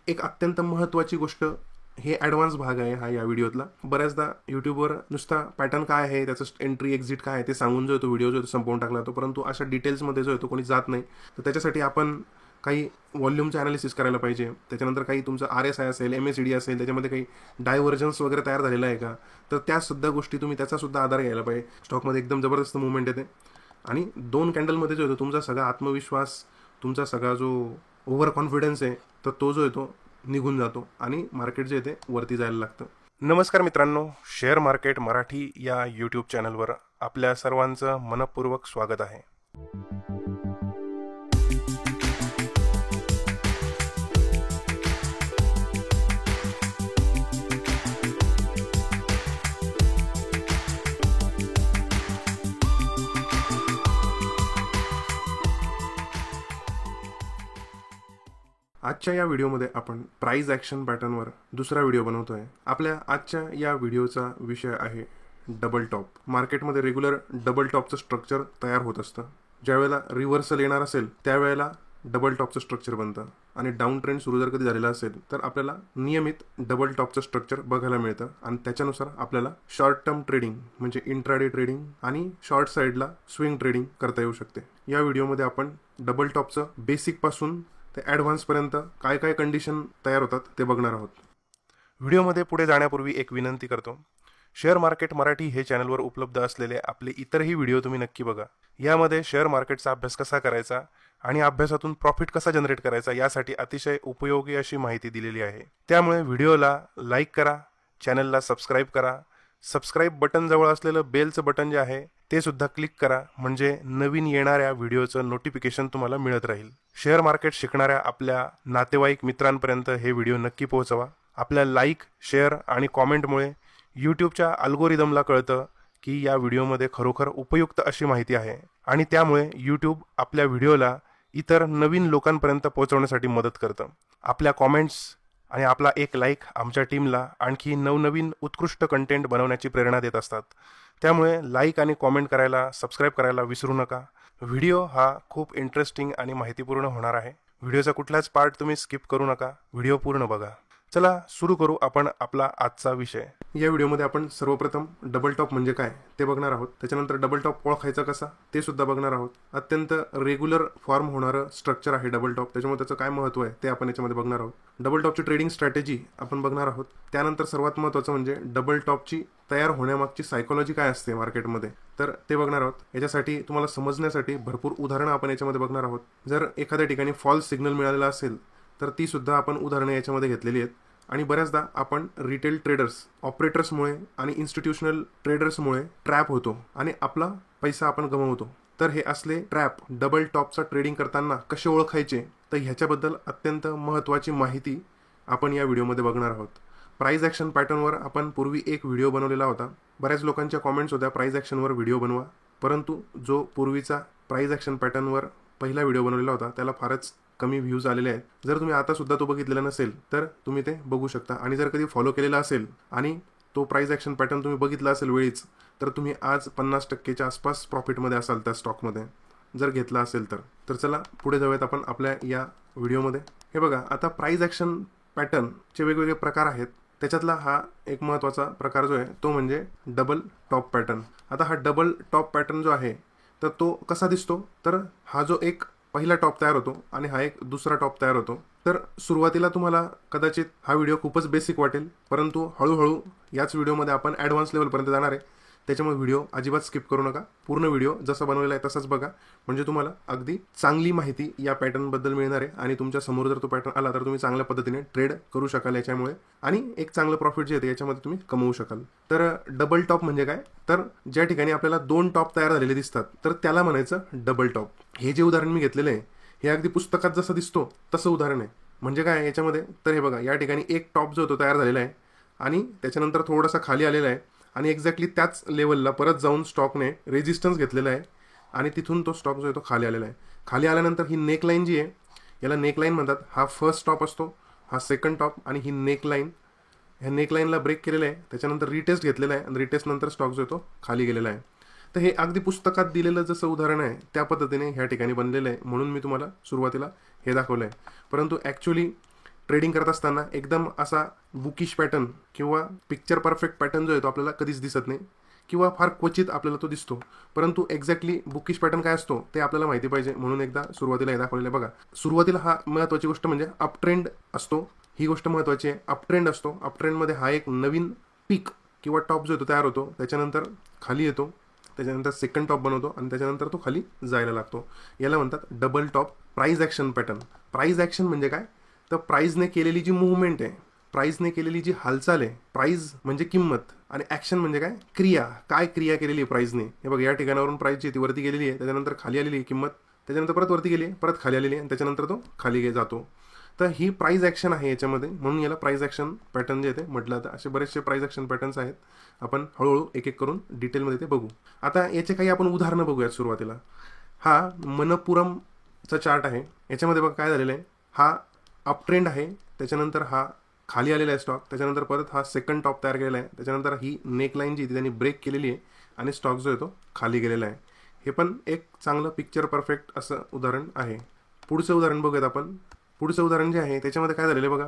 एक अत्यंत महत्त्वाची गोष्ट, हे ॲडव्हान्स भाग आहे हा या व्हिडिओतला. बऱ्याचदा यूट्यूबवर नुसता पॅटर्न काय आहे, त्याचं एंट्री एक्झिट काय आहे ते सांगून जो तो व्हिडिओ जो संपवून टाकला जातो, परंतु अशा डिटेल्समध्ये जो आहे तो कोणी जात नाही. तर त्याच्यासाठी आपण काही व्हॉल्यूमचं ॲनालिसिस करायला पाहिजे. त्याच्यानंतर काही तुमचं RSI असेल, MACD असेल, त्याच्यामध्ये काही डायव्हर्जन्स वगैरे तयार झालेला आहे का, तर त्यासुद्धा गोष्टी तुम्ही त्याचासुद्धा आधार घ्यायला पाहिजे. स्टॉकमध्ये एकदम जबरदस्त मुवमेंट येते आणि 2 कॅन्डलमध्ये जो आहे तुमचा सगळा आत्मविश्वास, तुमचा सगळा जो ओव्हर कॉन्फिडन्स आहे, तर तो जो आहे तो निघून जातो आणि मार्केट जे आहे ते वरती जायला लागतं. नमस्कार मित्रांनो, शेअर मार्केट मराठी या यूट्यूब चॅनलवर आपल्या सर्वांचं मनपूर्वक स्वागत आहे. आजच्या या व्हिडिओमध्ये आपण प्राइस ॲक्शन पॅटर्नवर दुसरा व्हिडिओ बनवतोय. आपल्या आजच्या या व्हिडिओचा विषय आहे डबल टॉप. मार्केटमध्ये रेग्युलर डबल टॉपचं स्ट्रक्चर तयार होत असतं. ज्यावेळेला रिव्हर्सल येणार असेल त्यावेळेला डबल टॉपचं स्ट्रक्चर बनतं आणि डाऊन ट्रेंड सुरू जर कधी झालेला असेल तर आपल्याला नियमित डबल टॉपचं स्ट्रक्चर बघायला मिळतं आणि त्याच्यानुसार आपल्याला शॉर्ट टर्म ट्रेडिंग म्हणजे इंट्राडे ट्रेडिंग आणि शॉर्ट साईडला स्विंग ट्रेडिंग करता येऊ शकते. या व्हिडिओमध्ये आपण डबल टॉपचं बेसिकपासून ते ॲडव्हान्सपर्यंत काय काय कंडिशन तयार होतात ते बघणार आहोत. व्हिडिओमध्ये पुढे जाण्यापूर्वी एक विनंती करतो, शेअर मार्केट मराठी हे चॅनलवर उपलब्ध असलेले आपले इतरही व्हिडिओ तुम्ही नक्की बघा. यामध्ये शेअर मार्केटचा अभ्यास कसा करायचा आणि अभ्यासातून प्रॉफिट कसा जनरेट करायचा यासाठी अतिशय उपयोगी अशी माहिती दिलेली आहे. त्यामुळे व्हिडिओला लाईक करा, चॅनलला सबस्क्राईब करा. सबस्क्राईब बटन जवळ असलेलं बेलचं बटन जे आहे ते सुद्धा क्लिक करा, म्हणजे नवीन येणाऱ्या व्हिडिओचं नोटिफिकेशन तुम्हाला मिळत राहील. शेअर मार्केट शिकणाऱ्या आपल्या नातेवाईक मित्रांपर्यंत हे व्हिडिओ नक्की पोहोचवा. आपल्या लाईक, शेअर आणि कॉमेंटमुळे यूट्यूबच्या अल्गोरिदमला कळतं की या व्हिडिओमध्ये खरोखर उपयुक्त अशी माहिती आहे आणि त्यामुळे यूट्यूब आपल्या व्हिडिओला इतर नवीन लोकांपर्यंत पोहोचवण्यासाठी मदत करतं. आपल्या कॉमेंट्स आणि आपला एक लाईक आमच्या टीमला आणखी नवनवीन उत्कृष्ट कंटेंट बनवण्याची प्रेरणा देत असतात. त्यामुळे लाईक आणि कॉमेंट करायला, सबस्क्राईब करायला विसरू नका. व्हिडिओ हा खूप इंटरेस्टिंग आणि माहितीपूर्ण होणार आहे. व्हिडिओचा कुठलाच पार्ट तुम्ही स्किप करू नका, व्हिडिओ पूर्ण बघा. चला सुरू करू आपण आपला आजचा विषय. या व्हिडिओमध्ये आपण सर्वप्रथम डबल टॉप म्हणजे काय ते बघणार आहोत. त्याच्यानंतर डबल टॉप ओळखायचा कसा ते सुद्धा बघणार आहोत. अत्यंत रेग्युलर फॉर्म होणारं स्ट्रक्चर आहे डबल टॉप, त्याच्यामुळे त्याचं काय महत्त्व आहे ते आपण याच्यामध्ये बघणार आहोत. डबल टॉपची ट्रेडिंग स्ट्रॅटेजी आपण बघणार आहोत. त्यानंतर सर्वात महत्त्वाचं म्हणजे डबल टॉपची तयार होण्यामागची सायकोलॉजी काय असते मार्केटमध्ये, तर ते बघणार आहोत. याच्यासाठी तुम्हाला समजण्यासाठी भरपूर उदाहरणं आपण याच्यामध्ये बघणार आहोत. जर एखाद्या ठिकाणी फॉल्स सिग्नल मिळालेला असेल तर ती सुद्धा आपण उदाहरणं याच्यामध्ये घेतलेली आहेत. आणि बऱ्याचदा आपण रिटेल ट्रेडर्स, ऑपरेटर्समुळे आणि इन्स्टिट्यूशनल ट्रेडर्समुळे ट्रॅप होतो आणि आपला पैसा आपण गमावतो. तर हे असले ट्रॅप डबल टॉपचा ट्रेडिंग करताना कसे ओळखायचे, तर ह्याच्याबद्दल अत्यंत महत्त्वाची माहिती आपण या व्हिडिओमध्ये बघणार आहोत. प्राइस ॲक्शन पॅटर्नवर आपण पूर्वी एक व्हिडिओ बनवलेला होता. बऱ्याच लोकांच्या कॉमेंट्स होत्या प्राइस ॲक्शनवर व्हिडिओ बनवा, परंतु जो पूर्वीचा प्राइस ॲक्शन पॅटर्नवर पहिला व्हिडिओ बनवलेला होता त्याला फारच कमी व्ह्यूज आलेले आहेत. जर तुम्ही आता सुद्धा तो बघितलेला नसेल तर तुम्ही ते बघू शकता. आणि जर कधी फॉलो केलेला असेल आणि तो प्राइस ॲक्शन पॅटर्न तुम्ही बघितला असेल वेळीच, तर तुम्ही आज 50% आसपास प्रॉफिटमध्ये असाल त्या स्टॉकमध्ये जर घेतला असेल तर. तर चला पुढे जाऊयात आपण आपल्या या व्हिडिओमध्ये. हे बघा, आता प्राइस ॲक्शन पॅटर्नचे वेगवेगळे प्रकार आहेत. त्याच्यातला हा एक महत्त्वाचा प्रकार जो आहे तो म्हणजे डबल टॉप पॅटर्न. आता हा डबल टॉप पॅटर्न जो आहे तर तो कसा दिसतो, तर हा जो एक पहिला टॉप तयार होतो आणि हा एक दुसरा टॉप तयार होतो. तर सुरुवातीला तुम्हाला कदाचित हा व्हिडिओ खूपच बेसिक वाटेल, परंतु हळूहळू याच व्हिडिओमध्ये आपण ॲडव्हान्स लेवलपर्यंत जाणार आहे. त्याच्यामुळे व्हिडिओ अजिबात स्किप करू नका. पूर्ण व्हिडिओ जसा बनवलेला आहे तसाच बघा, म्हणजे तुम्हाला अगदी चांगली माहिती या पॅटर्नबद्दल मिळणार आहे आणि तुमच्या समोर जर तो पॅटर्न आला तर तुम्ही चांगल्या पद्धतीने ट्रेड करू शकाल याच्यामुळे आणि एक चांगलं प्रॉफिट जे येते याच्यामध्ये तुम्ही कमवू शकाल. तर डबल टॉप म्हणजे काय, तर ज्या ठिकाणी आपल्याला 2 टॉप तयार झालेले दिसतात तर त्याला म्हणायचं डबल टॉप. हे जे उदाहरण मी घेतलेलं आहे हे अगदी पुस्तकात जसं दिसतो तसं उदाहरण आहे. म्हणजे काय याच्यामध्ये, तर हे बघा, या ठिकाणी एक टॉप जो होतो तयार झालेला आहे आणि त्याच्यानंतर थोडासा खाली आलेला आहे आणि एक्झॅक्टली त्याच लेवलला परत जाऊन स्टॉकने रेजिस्टन्स घेतलेला आहे आणि तिथून तो स्टॉक जो आहे तो खाली आलेला आहे. खाली आल्यानंतर ही नेकलाईन जी आहे याला नेकलाईन म्हणतात. हा फर्स्ट टॉप असतो, हा सेकंड टॉप आणि ही नेकलाईन. ह्या नेकलाईनला ब्रेक केलेलं आहे, त्याच्यानंतर रिटेस्ट घेतलेला आहे आणि रिटेस्ट नंतर स्टॉक जो आहे तो खाली गेलेला आहे. तर हे अगदी पुस्तकात दिलेलं जसं उदाहरण आहे त्या पद्धतीने ह्या ठिकाणी बनलेलं आहे, म्हणून मी तुम्हाला सुरुवातीला हे दाखवलं आहे. परंतु ॲक्च्युली ट्रेडिंग करत असताना एकदम असा बुकिश पॅटर्न किंवा पिक्चर परफेक्ट पॅटर्न जो आहे तो आपल्याला कधीच दिसत नाही, किंवा फार क्वचित आपल्याला तो दिसतो. परंतु एक्झॅक्टली बुकिश पॅटर्न काय असतो ते आपल्याला माहिती पाहिजे, म्हणून एकदा सुरुवातीला हे दाखवलेलं आहे बघा. सुरुवातीला हा महत्त्वाची गोष्ट म्हणजे अप ट्रेंड असतो, ही गोष्ट महत्त्वाची आहे. अप ट्रेंड असतो, अप ट्रेंडमध्ये हा एक नवीन पीक किंवा टॉप जो येतो तयार होतो, त्याच्यानंतर खाली येतो, त्याच्यानंतर सेकंड टॉप बनवतो आणि त्याच्यानंतर तो खाली जायला लागतो. याला म्हणतात double top price action pattern. Price action म्हणजे काय, तर प्राइसने केलेली जी मुवमेंट आहे, प्राइसने केलेली जी हालचाल आहे, प्राइस म्हणजे किंमत आणि ॲक्शन म्हणजे काय, क्रिया. काय क्रिया केलेली आहे प्राइसने. हे बघ, या ठिकाणावरून प्राइस जी ती वरती गेलेली आहे, त्याच्यानंतर खाली आलेली आहे किंमत, त्याच्यानंतर परत वरती गेली, परत खाली आलेली आहे आणि त्याच्यानंतर तो खाली जातो. तर ही प्राइस ॲक्शन आहे याच्यामध्ये, म्हणून याला प्राइस ॲक्शन पॅटर्न जे आहे ते म्हटलं जातं. असे बरेचसे प्राइस ॲक्शन पॅटर्न्स आहेत, आपण हळूहळू एक एक करून डिटेलमध्ये ते बघू. आता याचे काही आपण उदाहरणं बघूयात. सुरुवातीला हा मनपुरमचा चार्ट आहे. याच्यामध्ये बघा काय झालेलं आहे, हा अप ट्रेंड आहे, त्याच्यानंतर हा खाली आलेला आहे स्टॉक, त्याच्यानंतर परत हा सेकंड टॉप तयार केलेला आहे, त्याच्यानंतर ही नेकलाईन जी ती त्यांनी ब्रेक केलेली आहे आणि स्टॉक जो आहे तो खाली गेलेला आहे. हे पण एक चांगलं पिक्चर परफेक्ट असं उदाहरण आहे. पुढचं उदाहरण बघूयात आपण. पुढचं उदाहरण जे आहे त्याच्यामध्ये काय झालेलं आहे बघा,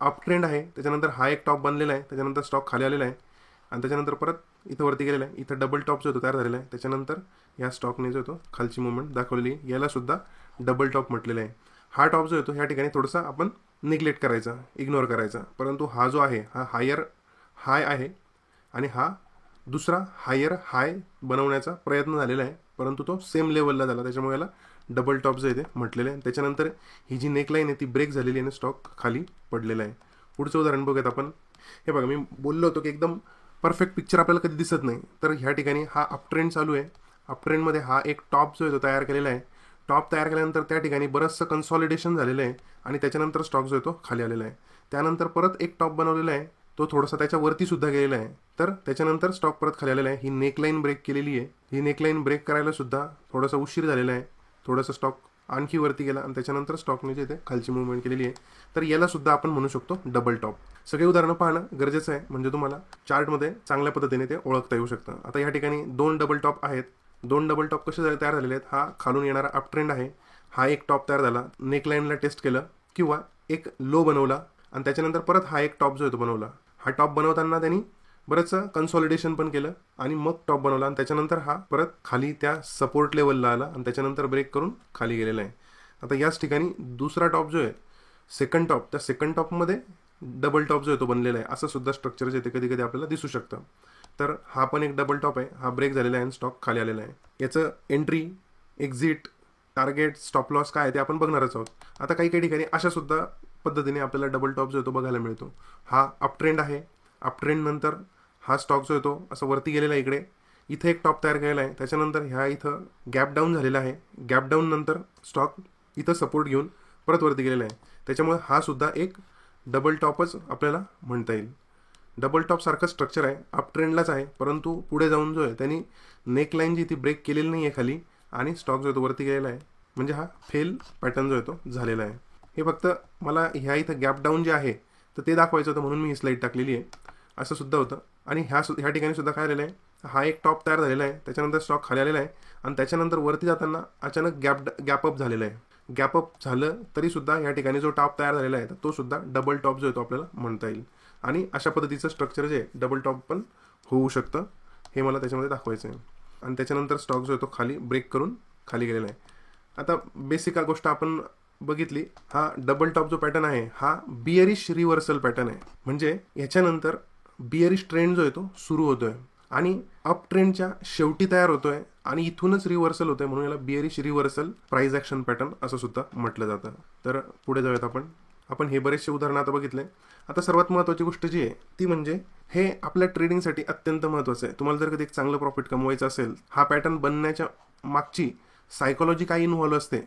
अप ट्रेंड आहे, त्याच्यानंतर हा एक टॉप बनलेला आहे, त्याच्यानंतर स्टॉक खाली आलेला आहे आणि त्याच्यानंतर परत इथं वरती गेलेला आहे. इथं डबल टॉप जो होतो तयार झालेला आहे, त्याच्यानंतर या स्टॉकने जो होतो खालची मुवमेंट दाखवलेली आहे, याला सुद्धा डबल टॉप म्हटलेलं आहे. हा टॉप जो येतो ह्या ठिकाणी थोडासा आपण निग्लेक्ट करायचा, इग्नोर करायचा, परंतु हा जो आहे हा हायर हाय आहे आणि हा दुसरा हायर हाय बनवण्याचा प्रयत्न झालेला आहे, परंतु तो सेम लेवलला झाला, त्याच्यामुळे याला डबल टॉप जे आहे ते म्हटलेलं आहे. त्याच्यानंतर ही जी नेकलाईन आहे ती ब्रेक झालेली आहे आणि स्टॉक खाली पडलेला आहे. पुढचं उदाहरण बघूयात आपण. हे बघा, मी बोललो होतो की एकदम परफेक्ट पिक्चर आपल्याला कधी दिसत नाही, तर ह्या ठिकाणी हा अप ट्रेंड चालू आहे. अप ट्रेंडमध्ये हा एक टॉप जो आहे तो तयार केलेला आहे. टॉप तयार केल्यानंतर त्या ठिकाणी बरंचसं कन्सॉलिडेशन झालेलं आहे आणि त्याच्यानंतर स्टॉक जो आहे तो खाली आलेला आहे. त्यानंतर परत एक टॉप बनवलेला आहे, तो थोडासा त्याच्यावरती सुद्धा गेलेला आहे, तर त्याच्यानंतर स्टॉक परत खाली आलेला आहे. ही नेकलाईन ब्रेक केलेली आहे. ही नेकलाईन ब्रेक करायला सुद्धा थोडासा उशीर झालेला आहे, थोडासा स्टॉक आणखी वरती गेला आणि त्याच्यानंतर स्टॉकने जे ते खालची मुवमेंट केलेली आहे, तर याला सुद्धा आपण म्हणू शकतो डबल टॉप. सगळे उदाहरणं पाहणं गरजेचं आहे, म्हणजे तुम्हाला चार्टमध्ये चांगल्या पद्धतीने ते ओळखता येऊ शकतं. आता या ठिकाणी 2 डबल टॉप आहेत. 2 डबल टॉप कसे तयार झालेले आहेत, हा खालून येणारा अप ट्रेंड आहे, हा एक टॉप तयार झाला, नेकलाईनला टेस्ट केलं किंवा एक लो बनवला आणि त्याच्यानंतर परत हा एक टॉप जो आहे तो बनवला. हा टॉप बनवताना त्यांनी बरंचसं कन्सॉलिडेशन पण केलं आणि मग टॉप बनवला आणि त्याच्यानंतर हा परत खाली त्या सपोर्ट लेवलला आला आणि त्याच्यानंतर ब्रेक करून खाली गेलेला आहे. आता याच ठिकाणी दुसरा टॉप जो आहे सेकंड टॉप, त्या सेकंड टॉपमध्ये डबल टॉप जो आहे तो बनलेला आहे. असं सुद्धा स्ट्रक्चर जे ते कधी कधी आपल्याला दिसू शकतं. तर हा पण एक डबल टॉप आहे, हा ब्रेक झालेला आहे आणि स्टॉक खाली आलेला आहे. याचं entry, exit, target, stop loss काय आहे ते आपण बघणारच आहोत. आता काही काही ठिकाणी अशा सुद्धा पद्धतीने आपल्याला डबल टॉप जो आहे तो बघायला मिळतो. हा अप ट्रेंड आहे, अप ट्रेंड नंतर हा स्टॉक जो येतो असं वरती गेलेला आहे, इकडे इथे एक टॉप तयार केलेला आहे, त्याच्यानंतर ह्या इथं गॅप डाऊन झालेला आहे, गॅप डाऊन नंतर स्टॉक इथं सपोर्ट घेऊन परत वरती गेलेला आहे, त्याच्यामुळे हा सुद्धा एक डबल टॉपच आपल्याला म्हणता येईल. डबल टॉप सारखं स्ट्रक्चर आहे, अप ट्रेंडलाच आहे, परंतु पुढे जाऊन जो आहे त्यांनी नेकलाईन जी ती ब्रेक केलेली नाही आहे खाली आणि स्टॉक जो आहे तो वरती गेलेला आहे, म्हणजे हा फेल पॅटर्न जो आहे तो झालेला आहे. हे फक्त मला ह्या इथं गॅप डाऊन जे आहे तर ते दाखवायचं होतं म्हणून मी ही स्लाईड टाकलेली आहे. असं सुद्धा होतं. आणि ह्या ठिकाणी सुद्धा काय झालेलं आहे, हा एक टॉप तयार झालेला आहे, त्याच्यानंतर स्टॉक खाली आलेला आहे आणि त्याच्यानंतर वरती जाताना अचानक गॅपअप झालेला आहे. गॅपअप झालं तरी सुद्धा या ठिकाणी जो टॉप तयार झालेला आहे तो सुद्धा डबल टॉप जो आहे तो आपल्याला म्हणता येईल. आणि अशा पद्धतीचं स्ट्रक्चर जे डबल टॉप पण होऊ शकतं, हे मला त्याच्यामध्ये दाखवायचं आहे. आणि त्याच्यानंतर स्टॉक जो आहे तो खाली ब्रेक करून खाली गेलेला आहे. आता बेसिक गोष्ट आपण बघितली, हा डबल टॉप जो पॅटर्न आहे हा बियरिश रिव्हर्सल पॅटर्न आहे, म्हणजे ह्याच्यानंतर बियरिश ट्रेंड जो आहे तो सुरू होतोय आणि अप ट्रेंडच्या शेवटी तयार होतोय आणि इथूनच रिव्हर्सल होतोय, म्हणून याला bearish reversal price action pattern असं सुद्धा म्हटलं जातं. तर पुढे जाऊयात आपण हे बरेचसे उदाहरणं आता बघितले. आता सर्वात महत्त्वाची गोष्ट जी आहे ती म्हणजे हे आपल्या ट्रेडिंगसाठी अत्यंत महत्त्वाचं आहे. तुम्हाला जर कधी एक चांगलं प्रॉफिट कमवायचं असेल, हा पॅटर्न बनण्याच्या मागची सायकोलॉजी काय इन्व्हॉल्व असते,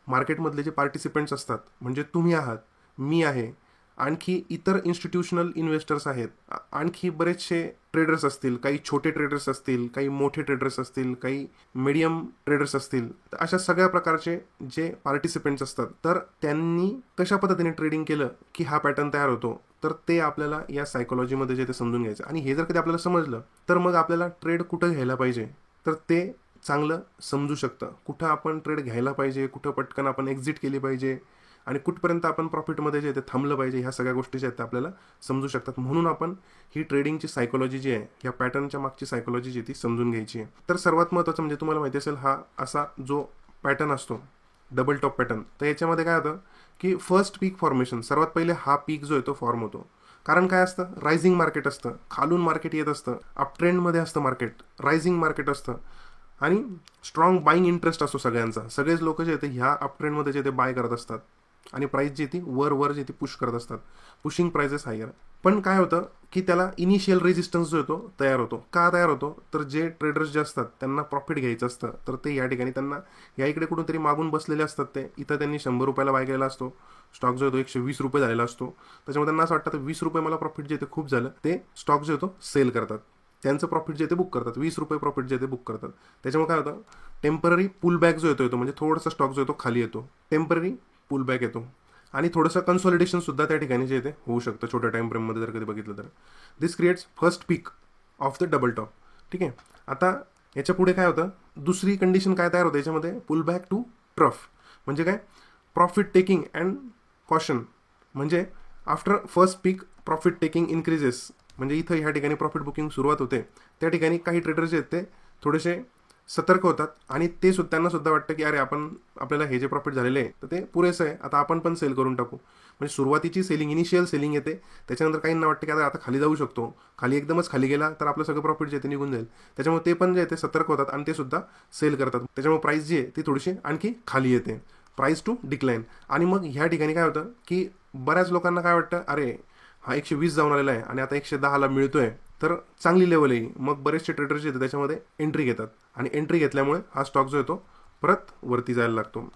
मार्केटमधले जे पार्टिसिपेंट्स असतात, म्हणजे तुम्ही आहात, मी आहे, आणखी इतर इन्स्टिट्यूशनल इन्व्हेस्टर्स आहेत, आणखी बरेचसे ट्रेडर्स असतील, काही छोटे ट्रेडर्स असतील, काही मोठे ट्रेडर्स असतील, काही मीडियम ट्रेडर्स असतील, तर अशा सगळ्या प्रकारचे जे पार्टिसिपेंट्स असतात, तर त्यांनी कशा पद्धतीने ट्रेडिंग केलं की हा पॅटर्न तयार होतो, तर ते आपल्याला या सायकोलॉजीमध्ये जे ते समजून घ्यायचं. आणि हे जर कधी आपल्याला समजलं तर मग आपल्याला ट्रेड कुठं घ्यायला पाहिजे तर ते चांगलं समजू शकतं. कुठं आपण ट्रेड घ्यायला पाहिजे, कुठं पटकन आपण एक्झिट केली पाहिजे, आणि कुठपर्यंत आपण प्रॉफिटमध्ये जे ते थांबलं पाहिजे, ह्या सगळ्या गोष्टी ज्या आहेत त्या आपल्याला समजू शकतात. म्हणून आपण ही ट्रेडिंगची सायकोलॉजी जी आहे, ह्या पॅटर्नच्या मागची सायकोलॉजी जी ती समजून घ्यायची आहे. तर सर्वात महत्त्वाचं म्हणजे तुम्हाला माहिती असेल, हा असा जो पॅटर्न असतो डबल टॉप पॅटर्न, तर याच्यामध्ये काय होतं की फर्स्ट पीक फॉर्मेशन, सर्वात पहिले हा पीक जो आहे तो फॉर्म होतो. कारण काय असतं, रायझिंग मार्केट असतं, खालून मार्केट येत असतं, अप ट्रेंडमध्ये असतं मार्केट, रायझिंग मार्केट असतं आणि स्ट्रॉंग बाईंग इंटरेस्ट असतो सगळ्यांचा. सगळेच लोक जे ते ह्या अप ट्रेंडमध्ये जे ते बाय करत असतात आणि प्राइस जी ती वर जे ती पुश करत असतात, पुशिंग प्राइसेस हायर. पण काय होतं की त्याला इनिशियल रेजिस्टन्स जो येतो तयार होतो. का तयार होतो, तर जे ट्रेडर्स जे असतात त्यांना प्रॉफिट घ्यायचं असतं, तर ते या ठिकाणी त्यांना या इकडे कुठूनतरी मागून बसलेले असतात. ते इथं त्यांनी 100 रुपयाला बाय केलेला असतो, स्टॉक जो आहे तो 120 रुपये झालेला असतो. त्याच्यामुळे त्यांना असं वाटतं 20 रुपये मला प्रॉफिट जे ते खूप झालं, ते स्टॉक जो तो सेल करतात, त्यांचं प्रॉफिट जे ते बुक करतात, 20 रुपये प्रॉफिट जे ते बुक करतात. त्याच्यामुळे काय होतं, टेम्पररी पुल बॅक जो येतो म्हणजे थोडासा स्टॉक जो येतो खाली येतो, टेम्पररी पुल बॅक येतो आणि थोडंसं कन्सॉलिडेशन सुद्धा त्या ठिकाणी जे ते होऊ शकतं छोट्या टाइम फ्रेममध्ये जर कधी बघितलं तर. This creates first peak of the double top. ठीक आहे. आता याच्या पुढे काय होतं, दुसरी कंडिशन काय तयार होते याच्यामध्ये, पुल बॅक टू ट्रफ. म्हणजे काय, प्रॉफिट टेकिंग अँड कॉशन. म्हणजे after first peak profit taking increases. म्हणजे इथं ह्या ठिकाणी प्रॉफिट बुकिंग सुरुवात होते, त्या ठिकाणी काही ट्रेडर्स जे आहेत ते थोडेसे सतर्क होतात आणि ते त्यांना सुद्धा वाटतं की अरे आपल्याला हे जे प्रॉफिट झालेले आहे तर ते पुरेसं आहे, आता आपण पण सेल करून टाकू. म्हणजे सुरुवातीची सेलिंग, इनिशियल सेलिंग येते, त्याच्यानंतर काहींना वाटतं की आता खाली जाऊ शकतो, खाली एकदमच खाली गेला तर आपलं सगळं प्रॉफिट जे ते निघून जाईल. त्याच्यामुळे ते पण जे ते सतर्क होतात आणि ते सुद्धा सेल करतात. त्याच्यामुळे प्राइस जी आहे ती थोडीशी आणखी खाली येते, प्राइस टू डिक्लाइन. आणि मग ह्या ठिकाणी काय होतं की बऱ्याच लोकांना काय वाटतं, अरे हा 120 जाऊन आलेला आहे आणि आता 110ला मिळतोय, तर चांगली लेवल आहे. मग बरेचसे ट्रेडर्स जे आहेत त्याच्यामध्ये एंट्री घेतात आणि एंट्री घेतल्यामुळे हा स्टॉक जो येतो परत वरती जायला लागतो.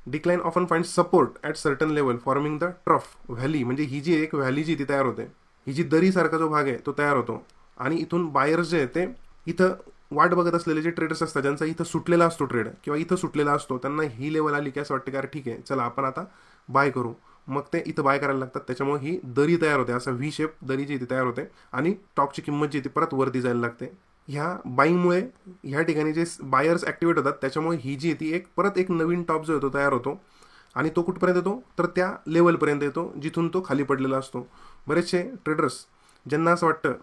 Decline often find support at certain level forming the trough valley. म्हणजे ही जी एक व्हॅली जी ती तयार होते, ही जी दरीसारखा जो भाग आहे तो तयार होतो आणि इथून बायर्स जे आहे ते इथं वाट बघत असलेले जे ट्रेडर्स असतात, ज्यांचा इथं सुटलेला असतो ट्रेड किंवा इथं सुटलेला असतो, त्यांना ही लेवल आली की असं वाटतं की अरे ठीक आहे, चला आपण आता बाय करू. मग ते इथं बाय करायला लागतात. त्याच्यामुळे ही दरी तयार होते, असं व्ही शेप दरी जी ती तयार होते आणि स्टॉकची किंमत जी ती परत वरती जायला लागते. ह्या बाईंगमुळे ह्या ठिकाणी जे बायर्स ॲक्टिवेट होतात, त्याच्यामुळे ही जी ती परत एक नवीन टॉप जो येतो तयार होतो आणि तो कुठपर्यंत येतो, तर त्या लेवलपर्यंत येतो जिथून तो खाली पडलेला असतो. बरेचसे ट्रेडर्स ज्यांना असं वाटतं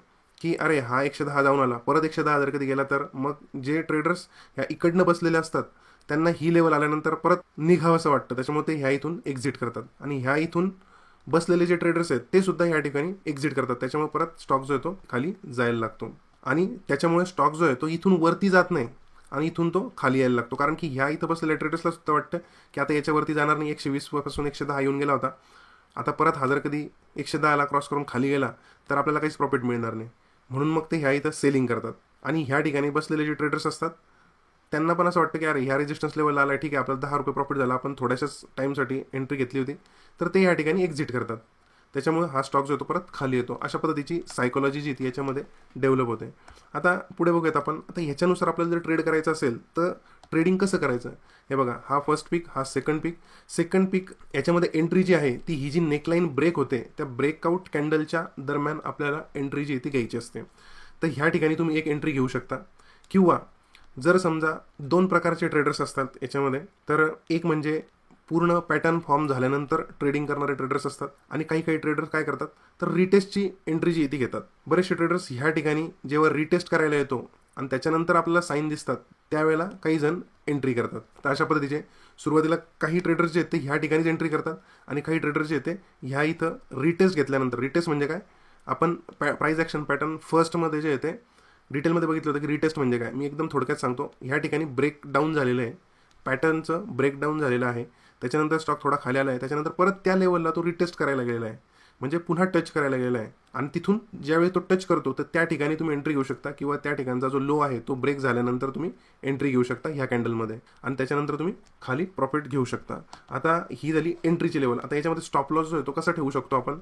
की अरे हा 110 जाऊन आला, परत 110 जर कधी गेला, तर मग जे ट्रेडर्स ह्या इकडनं बसलेले असतात त्यांना ही लेवल आल्यानंतर परत निघावं असं वाटतं. त्याच्यामुळे ते ह्या इथून एक्झिट करतात आणि ह्या इथून बसलेले जे ट्रेडर्स आहेत ते सुद्धा ह्या ठिकाणी एक्झिट करतात. त्याच्यामुळे परत स्टॉक जो आहे तो खाली जायला लागतो आणि त्याच्यामुळे स्टॉक जो आहे तो इथून वरती जात नाही आणि इथून तो खाली यायला लागतो. कारण की ह्या इथं बसलेल्या ट्रेडर्सला सुद्धा वाटतं की आता याच्यावरती जाणार नाही, 120 पासून 110 येऊन गेला होता, आता परत हजार कधी 110ला क्रॉस करून खाली गेला तर आपल्याला काहीच प्रॉफिट मिळणार नाही. म्हणून मग ते ह्या इथं सेलिंग करतात आणि ह्या ठिकाणी बसलेले जे ट्रेडर्स असतात त्यांना पण असं वाटतं की अरे ह्या रेजिस्टन्स लेवलला आला, ठीक आहे, आपल्याला 10 रुपये प्रॉफिट झाला, आपण थोड्याशाच टाईमसाठी एंट्री घेतली होती, तर ते ह्या ठिकाणी एक्झिट करतात. त्याच्यामुळे हा स्टॉक जो येतो परत खाली येतो. अशा पद्धतीची सायकोलॉजी जी ती याच्यामध्ये डेव्हलप होते. आता पुढे बघूयात आपण. आता ह्याच्यानुसार आपल्याला जर ट्रेड करायचं असेल तर ट्रेडिंग कसं करायचं. हे बघा, हा फर्स्ट पीक, हा सेकंड पीक याच्यामध्ये एंट्री जी आहे ती ही जी नेकलाईन ब्रेक होते त्या ब्रेकआउट कॅन्डलच्या दरम्यान आपल्याला एंट्री जी ती घ्यायची असते. तर ह्या ठिकाणी तुम्ही एक एंट्री घेऊ शकता. किंवा जर समजा 2 प्रकारचे ट्रेडर्स असतात याच्यामध्ये, तर एक म्हणजे पूर्ण पॅटर्न फॉर्म झाल्यानंतर ट्रेडिंग करणारे ट्रेडर्स असतात आणि काही ट्रेडर्स काय करतात, तर रिटेस्टची एंट्री जी ती घेतात. बरेचसे ट्रेडर्स ह्या ठिकाणी जेव्हा रिटेस्ट करायला येतो आणि त्याच्यानंतर आपल्याला साईन दिसतात त्यावेळेला काही जण एंट्री करतात. तर अशा पद्धतीचे सुरुवातीला काही ट्रेडर्स जे आहेत ते ह्या ठिकाणीच एंट्री करतात आणि काही ट्रेडर्स जे आहेत ते ह्या इथं रिटेस्ट घेतल्यानंतर, रिटेस्ट म्हणजे काय, आपण प्राइस ॲक्शन पॅटर्न फर्स्टमध्ये जे आहे ते डिटेलमध्ये बघितलं होतं की रिटेस्ट म्हणजे काय. मी एकदम थोडक्यात सांगतो. ह्या ठिकाणी ब्रेकडाऊन झालेलं आहे, पॅटर्नचं ब्रेकडाऊन झालेलं आहे, त्याच्यानंतर स्टॉक थोडा खाली आला आहे, त्याच्यानंतर परत त्या लेवलला तो रिटेस्ट करायला गेलेला आहे, म्हणजे पुन्हा टच करायला गेलेला आहे आणि तिथून ज्यावेळी तो टच करतो तर त्या ठिकाणी तुम्ही एंट्री घेऊ शकता किंवा त्या ठिकाणचा जो लो आहे तो ब्रेक झाल्यानंतर तुम्ही एंट्री घेऊ शकता ह्या कॅन्डलमध्ये आणि त्याच्यानंतर तुम्ही खाली प्रॉफिट घेऊ शकता. आता ही झाली एंट्रीची लेवल. आता याच्यामध्ये स्टॉप लॉस जो आहे तो कसा ठेवू शकतो आपण,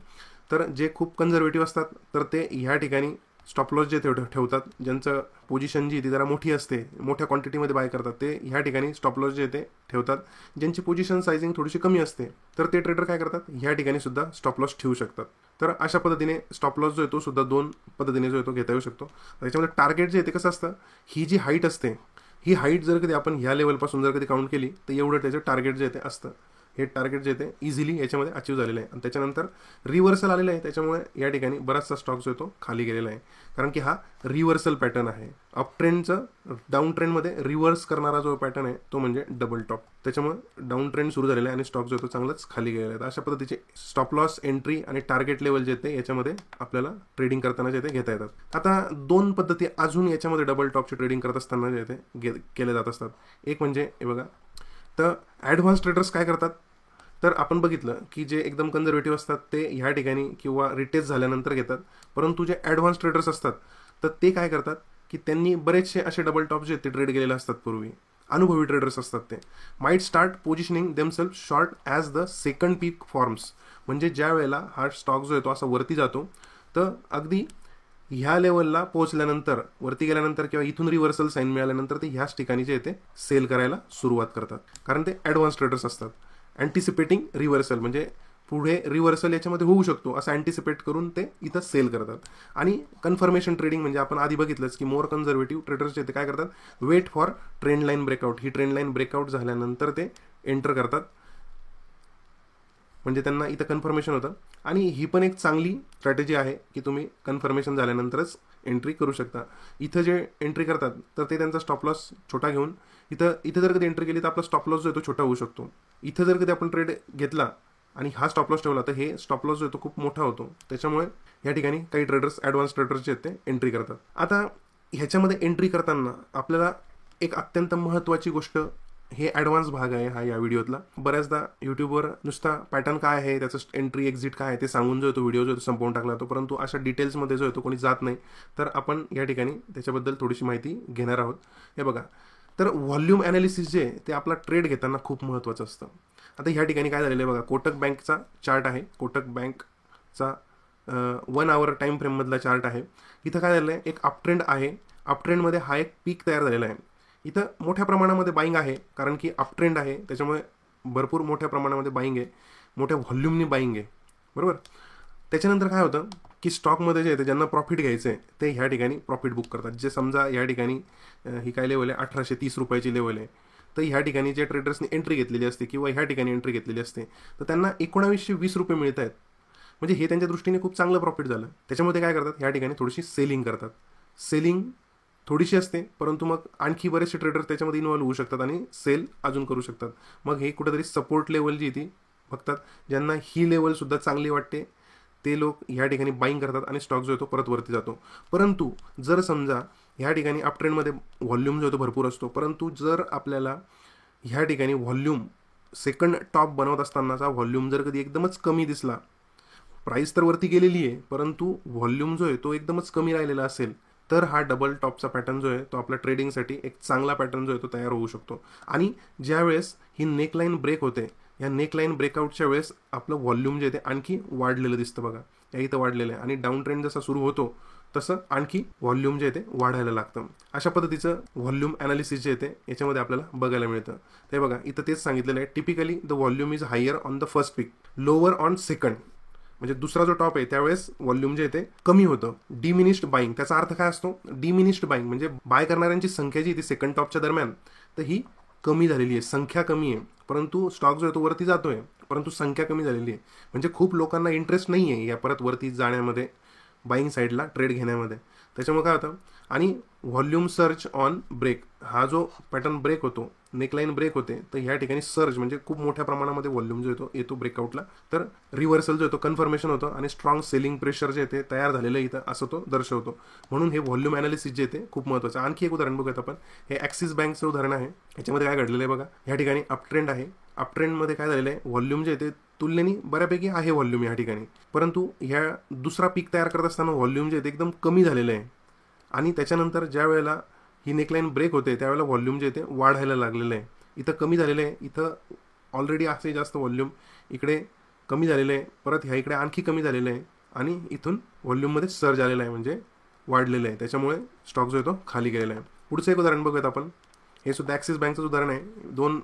तर जे खूप कन्झर्वेटिव्ह असतात तर ते ह्या ठिकाणी स्टॉप लॉस जे ठेवतात, ज्यांचं पोझिशन जी ती जरा मोठी असते, मोठ्या क्वांटिटीमध्ये बाय करतात, ते ह्या ठिकाणी स्टॉप लॉस जे ते ठेवतात. ज्यांची पोझिशन सायझिंग थोडीशी कमी असते तर ते ट्रेडर काय करतात, ह्या ठिकाणी सुद्धा स्टॉप लॉस ठेवू शकतात. तर अशा पद्धतीने स्टॉप लॉस जो आहे तो सुद्धा 2 पद्धतीने जो आहे तो घेता येऊ शकतो. त्याच्यामध्ये टार्गेट जे आहे ते कसं असतं, ही जी हाईट असते, ही हाईट जर कधी आपण ह्या लेवलपासून जर कधी काउंट केली तर एवढं त्याचं टार्गेट जे आहे ते असतं. हे टार्गेट जे ते इझिली याच्यामध्ये अचीव झालेलं आहे. आणि त्याच्यानंतर रिव्हर्सल आलेलं आहे, त्याच्यामुळे या ठिकाणी बराचसा स्टॉक जो आहे तो खाली गेलेला आहे, कारण की हा रिव्हर्सल पॅटर्न आहे. अप ट्रेंडचं डाऊन ट्रेंडमध्ये रिव्हर्स करणारा जो पॅटर्न आहे तो म्हणजे डबल टॉप. त्याच्यामुळे डाऊन ट्रेंड सुरू झालेला आहे आणि स्टॉक जो आहे तो चांगलाच खाली गेलेला आहे. अशा पद्धतीचे स्टॉप लॉस, एंट्री आणि टार्गेट लेवल जे ते याच्यामध्ये आपल्याला ट्रेडिंग करताना जे ते घेता येतात. आता दोन पद्धती अजून याच्यामध्ये डबल टॉपची ट्रेडिंग करत असताना जे ते केले जात असतात. एक म्हणजे हे बघा, तर ॲडव्हान्स ट्रेडर्स काय करतात, तर आपण बघितलं की जे एकदम कन्झर्वेटिव्ह असतात ते ह्या ठिकाणी किंवा रिटेस्ट झाल्यानंतर घेतात. परंतु जे ॲडव्हान्स ट्रेडर्स असतात तर ते काय करतात की त्यांनी बरेचसे असे डबल टॉप जे ते ट्रेड केलेले असतात पूर्वी. अनुभवी ट्रेडर्स असतात ते might start positioning themselves short as the second peak forms. म्हणजे ज्या वेळेला हा स्टॉक जो आहे तो असा वरती जातो तर अगदी ह्या लेवलला पोहोचल्यानंतर, वरती गेल्यानंतर किंवा इथून रिव्हर्सल साईन मिळाल्यानंतर ते ह्याच ठिकाणी जे ते सेल करायला सुरुवात करतात, कारण ते ॲडव्हान्स ट्रेडर्स असतात. अँटिसिपेटिंग रिव्हर्सल म्हणजे पुढे रिव्हर्सल याच्यामध्ये होऊ शकतो असं अँटिसिपेट करून ते इथं सेल करतात. आणि कन्फर्मेशन ट्रेडिंग म्हणजे आपण आधी बघितलंच की मोर कन्झर्वेटिव्ह ट्रेडर्स जे ते काय करतात, wait for trend line breakout. ही ट्रेंड लाईन ब्रेकआउट झाल्यानंतर ते एंटर करतात, म्हणजे त्यांना इथं कन्फर्मेशन होतं. आणि ही पण एक चांगली स्ट्रॅटेजी आहे की तुम्ही कन्फर्मेशन झाल्यानंतरच एंट्री करू शकता. इथं जे एंट्री करतात तर ते त्यांचा स्टॉप लॉस छोटा घेऊन इथं जर कधी एंट्री केली तर आपला स्टॉप लॉस जो आहे तो छोटा होऊ शकतो. इथं जर कधी आपण ट्रेड घेतला आणि हा स्टॉप लॉस ठेवला तर हे स्टॉप लॉस जो आहे तो खूप मोठा होतो. त्याच्यामुळे या ठिकाणी काही ट्रेडर्स, ॲडव्हान्स ट्रेडर्स जे आहेत ते एंट्री करतात. आता ह्याच्यामध्ये एंट्री करताना आपल्याला एक अत्यंत महत्त्वाची गोष्ट, हे ॲडव्हान्स भाग आहे हा या व्हिडिओतला. बऱ्याचदा यूट्यूबवर नुसता पॅटर्न काय आहे, त्याचं एंट्री एक्झिट काय आहे ते सांगून जो आहे तो व्हिडिओ जो संपवून टाकला जातो, परंतु अशा डिटेल्समध्ये जो आहे तो कोणी जात नाही. तर आपण या ठिकाणी त्याच्याबद्दल थोडीशी माहिती घेणार आहोत. हे बघा, तर व्हॉल्यूम ॲनालिसिस जे ते आपला ट्रेड घेताना खूप महत्त्वाचं असतं. आता ह्या ठिकाणी काय झालेलं आहे बघा, कोटक बँकचा चार्ट आहे. कोटक बँकचा 1 आवर टाईम फ्रेममधला चार्ट आहे. इथं काय झालेलं आहे, एक अपट्रेंड आहे. अपट्रेंडमध्ये हा एक पीक तयार झालेला आहे. इथं मोठ्या प्रमाणामध्ये बाईंग आहे, कारण की अपट्रेंड आहे, त्याच्यामुळे भरपूर मोठ्या प्रमाणामध्ये बाईंग आहे, मोठ्या व्हॉल्यूमनी बाईंग आहे, बरोबर. त्याच्यानंतर काय होतं की स्टॉकमध्ये जे आहे ज्यांना प्रॉफिट घ्यायचं आहे ते ह्या ठिकाणी प्रॉफिट बुक करतात. जे समजा या ठिकाणी ही काय लेवल आहे, 1830 रुपयाची लेवल आहे, तर ह्या ठिकाणी जे ट्रेडर्सनी एंट्री घेतलेली असते किंवा ह्या ठिकाणी एंट्री घेतलेली असते तर त्यांना 1920 रुपये मिळत आहेत. म्हणजे हे त्यांच्या दृष्टीने खूप चांगलं प्रॉफिट झालं. त्याच्यामध्ये काय करतात, ह्या ठिकाणी थोडीशी सेलिंग करतात. सेलिंग थोडीशी असते, परंतु मग आणखी बरेचसे ट्रेडर त्याच्यामध्ये इन्व्हॉल्व होऊ शकतात आणि सेल अजून करू शकतात. मग हे कुठेतरी सपोर्ट लेवल जी ती बघतात. ज्यांना ही लेवलसुद्धा चांगली वाटते ते लोक ह्या ठिकाणी बाईंग करतात आणि स्टॉक जो आहे तो परत वरती जातो. परंतु जर समजा ह्या ठिकाणी अपट्रेंडमध्ये व्हॉल्यूम जो आहे तो भरपूर असतो, परंतु जर आपल्याला ह्या ठिकाणी व्हॉल्यूम सेकंड टॉप बनवत असतानाचा व्हॉल्यूम जर कधी एकदमच कमी दिसला, प्राईस तर वरती गेलेली आहे परंतु व्हॉल्यूम जो आहे तो एकदमच कमी राहिलेला असेल, तर हा डबल टॉपचा पॅटर्न जो आहे तो आपल्या ट्रेडिंगसाठी एक चांगला पॅटर्न जो आहे तो तयार होऊ शकतो. आणि ज्यावेळेस ही नेकलाईन ब्रेक होते, या नेकलाईन ब्रेकआउटच्या वेळेस आपलं व्हॉल्यूम जे आहे ते आणखी वाढलेलं दिसतं बघा, या इथं वाढलेलं आहे. आणि डाऊन ट्रेंड जसा सुरू होतो तसं आणखी व्हॉल्यूम जे आहे ते वाढायला लागतं. अशा पद्धतीचं व्हॉल्यूम ॲनालिसिस जे आहे ते याच्यामध्ये आपल्याला बघायला मिळतं. ते बघा इथं तेच सांगितलेलं आहे, typically the volume is higher on the first peak, lower on second. म्हणजे दुसरा जो टॉप आहे त्यावेळेस व्हॉल्यूम जे आहे ते कमी होतं. डिमिनिश्ड बाईंग, त्याचा अर्थ काय असतो, डिमिनिश्ड बाईंग म्हणजे बाय करणाऱ्यांची संख्या जी ती सेकंड टॉपच्या दरम्यान तर ही कमी झालेली आहे, संख्या कमी आहे, परंतु स्टॉक जो आहे तो वरती जातोय, परंतु संख्या कमी झालेली आहे. म्हणजे खूप लोकांना इंटरेस्ट नाही आहे या परत वरती जाण्यामध्ये, बाईंग साईडला ट्रेड घेण्यामध्ये. त्याच्यामुळे काय होतं, आणि व्हॉल्यूम सर्च ऑन ब्रेक, हा जो पॅटर्न ब्रेक होतो, नेकलाईन ब्रेक होते, तर ह्या ठिकाणी सर्च म्हणजे खूप मोठ्या प्रमाणामध्ये व्हॉल्यूम जो येतो ब्रेकआउटला, तर रिव्हर्सल जो येतो कन्फर्मेशन होतं आणि स्ट्रॉंग सेलिंग प्रेशर जे ते तयार झालेलं इथं असं तो दर्शवतो. म्हणून हे व्हॉल्यूम ॲनालिसिस जे ते खूप महत्त्वाचं. आणखी एक उदाहरण बघूयात आपण. हे ॲक्सिस बँकचं उदाहरण आहे. याच्यामध्ये काय घडलेलं आहे बघा, ह्या ठिकाणी अपट्रेंड आहे. अपट्रेंडमध्ये काय झालेलं आहे, व्हॉल्यूम जे ते तुलनेने बऱ्यापैकी आहे व्हॉल्यूम या ठिकाणी, परंतु ह्या दुसरा पीक तयार करत असताना व्हॉल्यूम जे ते एकदम कमी झालेलं आहे. आणि त्याच्यानंतर ज्या वेळेला ही नेकलाईन ब्रेक होते त्यावेळेला व्हॉल्यूम जे ते वाढायला लागलेलं आहे. इथं कमी झालेलं आहे, इथं ऑलरेडी असे जास्त व्हॉल्यूम, इकडे कमी झालेलं आहे, परत ह्या इकडे आणखी कमी झालेलं आहे, आणि इथून व्हॉल्यूममध्ये सर्ज आलेलं आहे म्हणजे वाढलेलं आहे. त्याच्यामुळे स्टॉक जो आहे तो खाली गेलेला आहे. पुढचं एक उदाहरण बघूयात आपण. हे सुद्धा ॲक्सिस बँकचं उदाहरण आहे.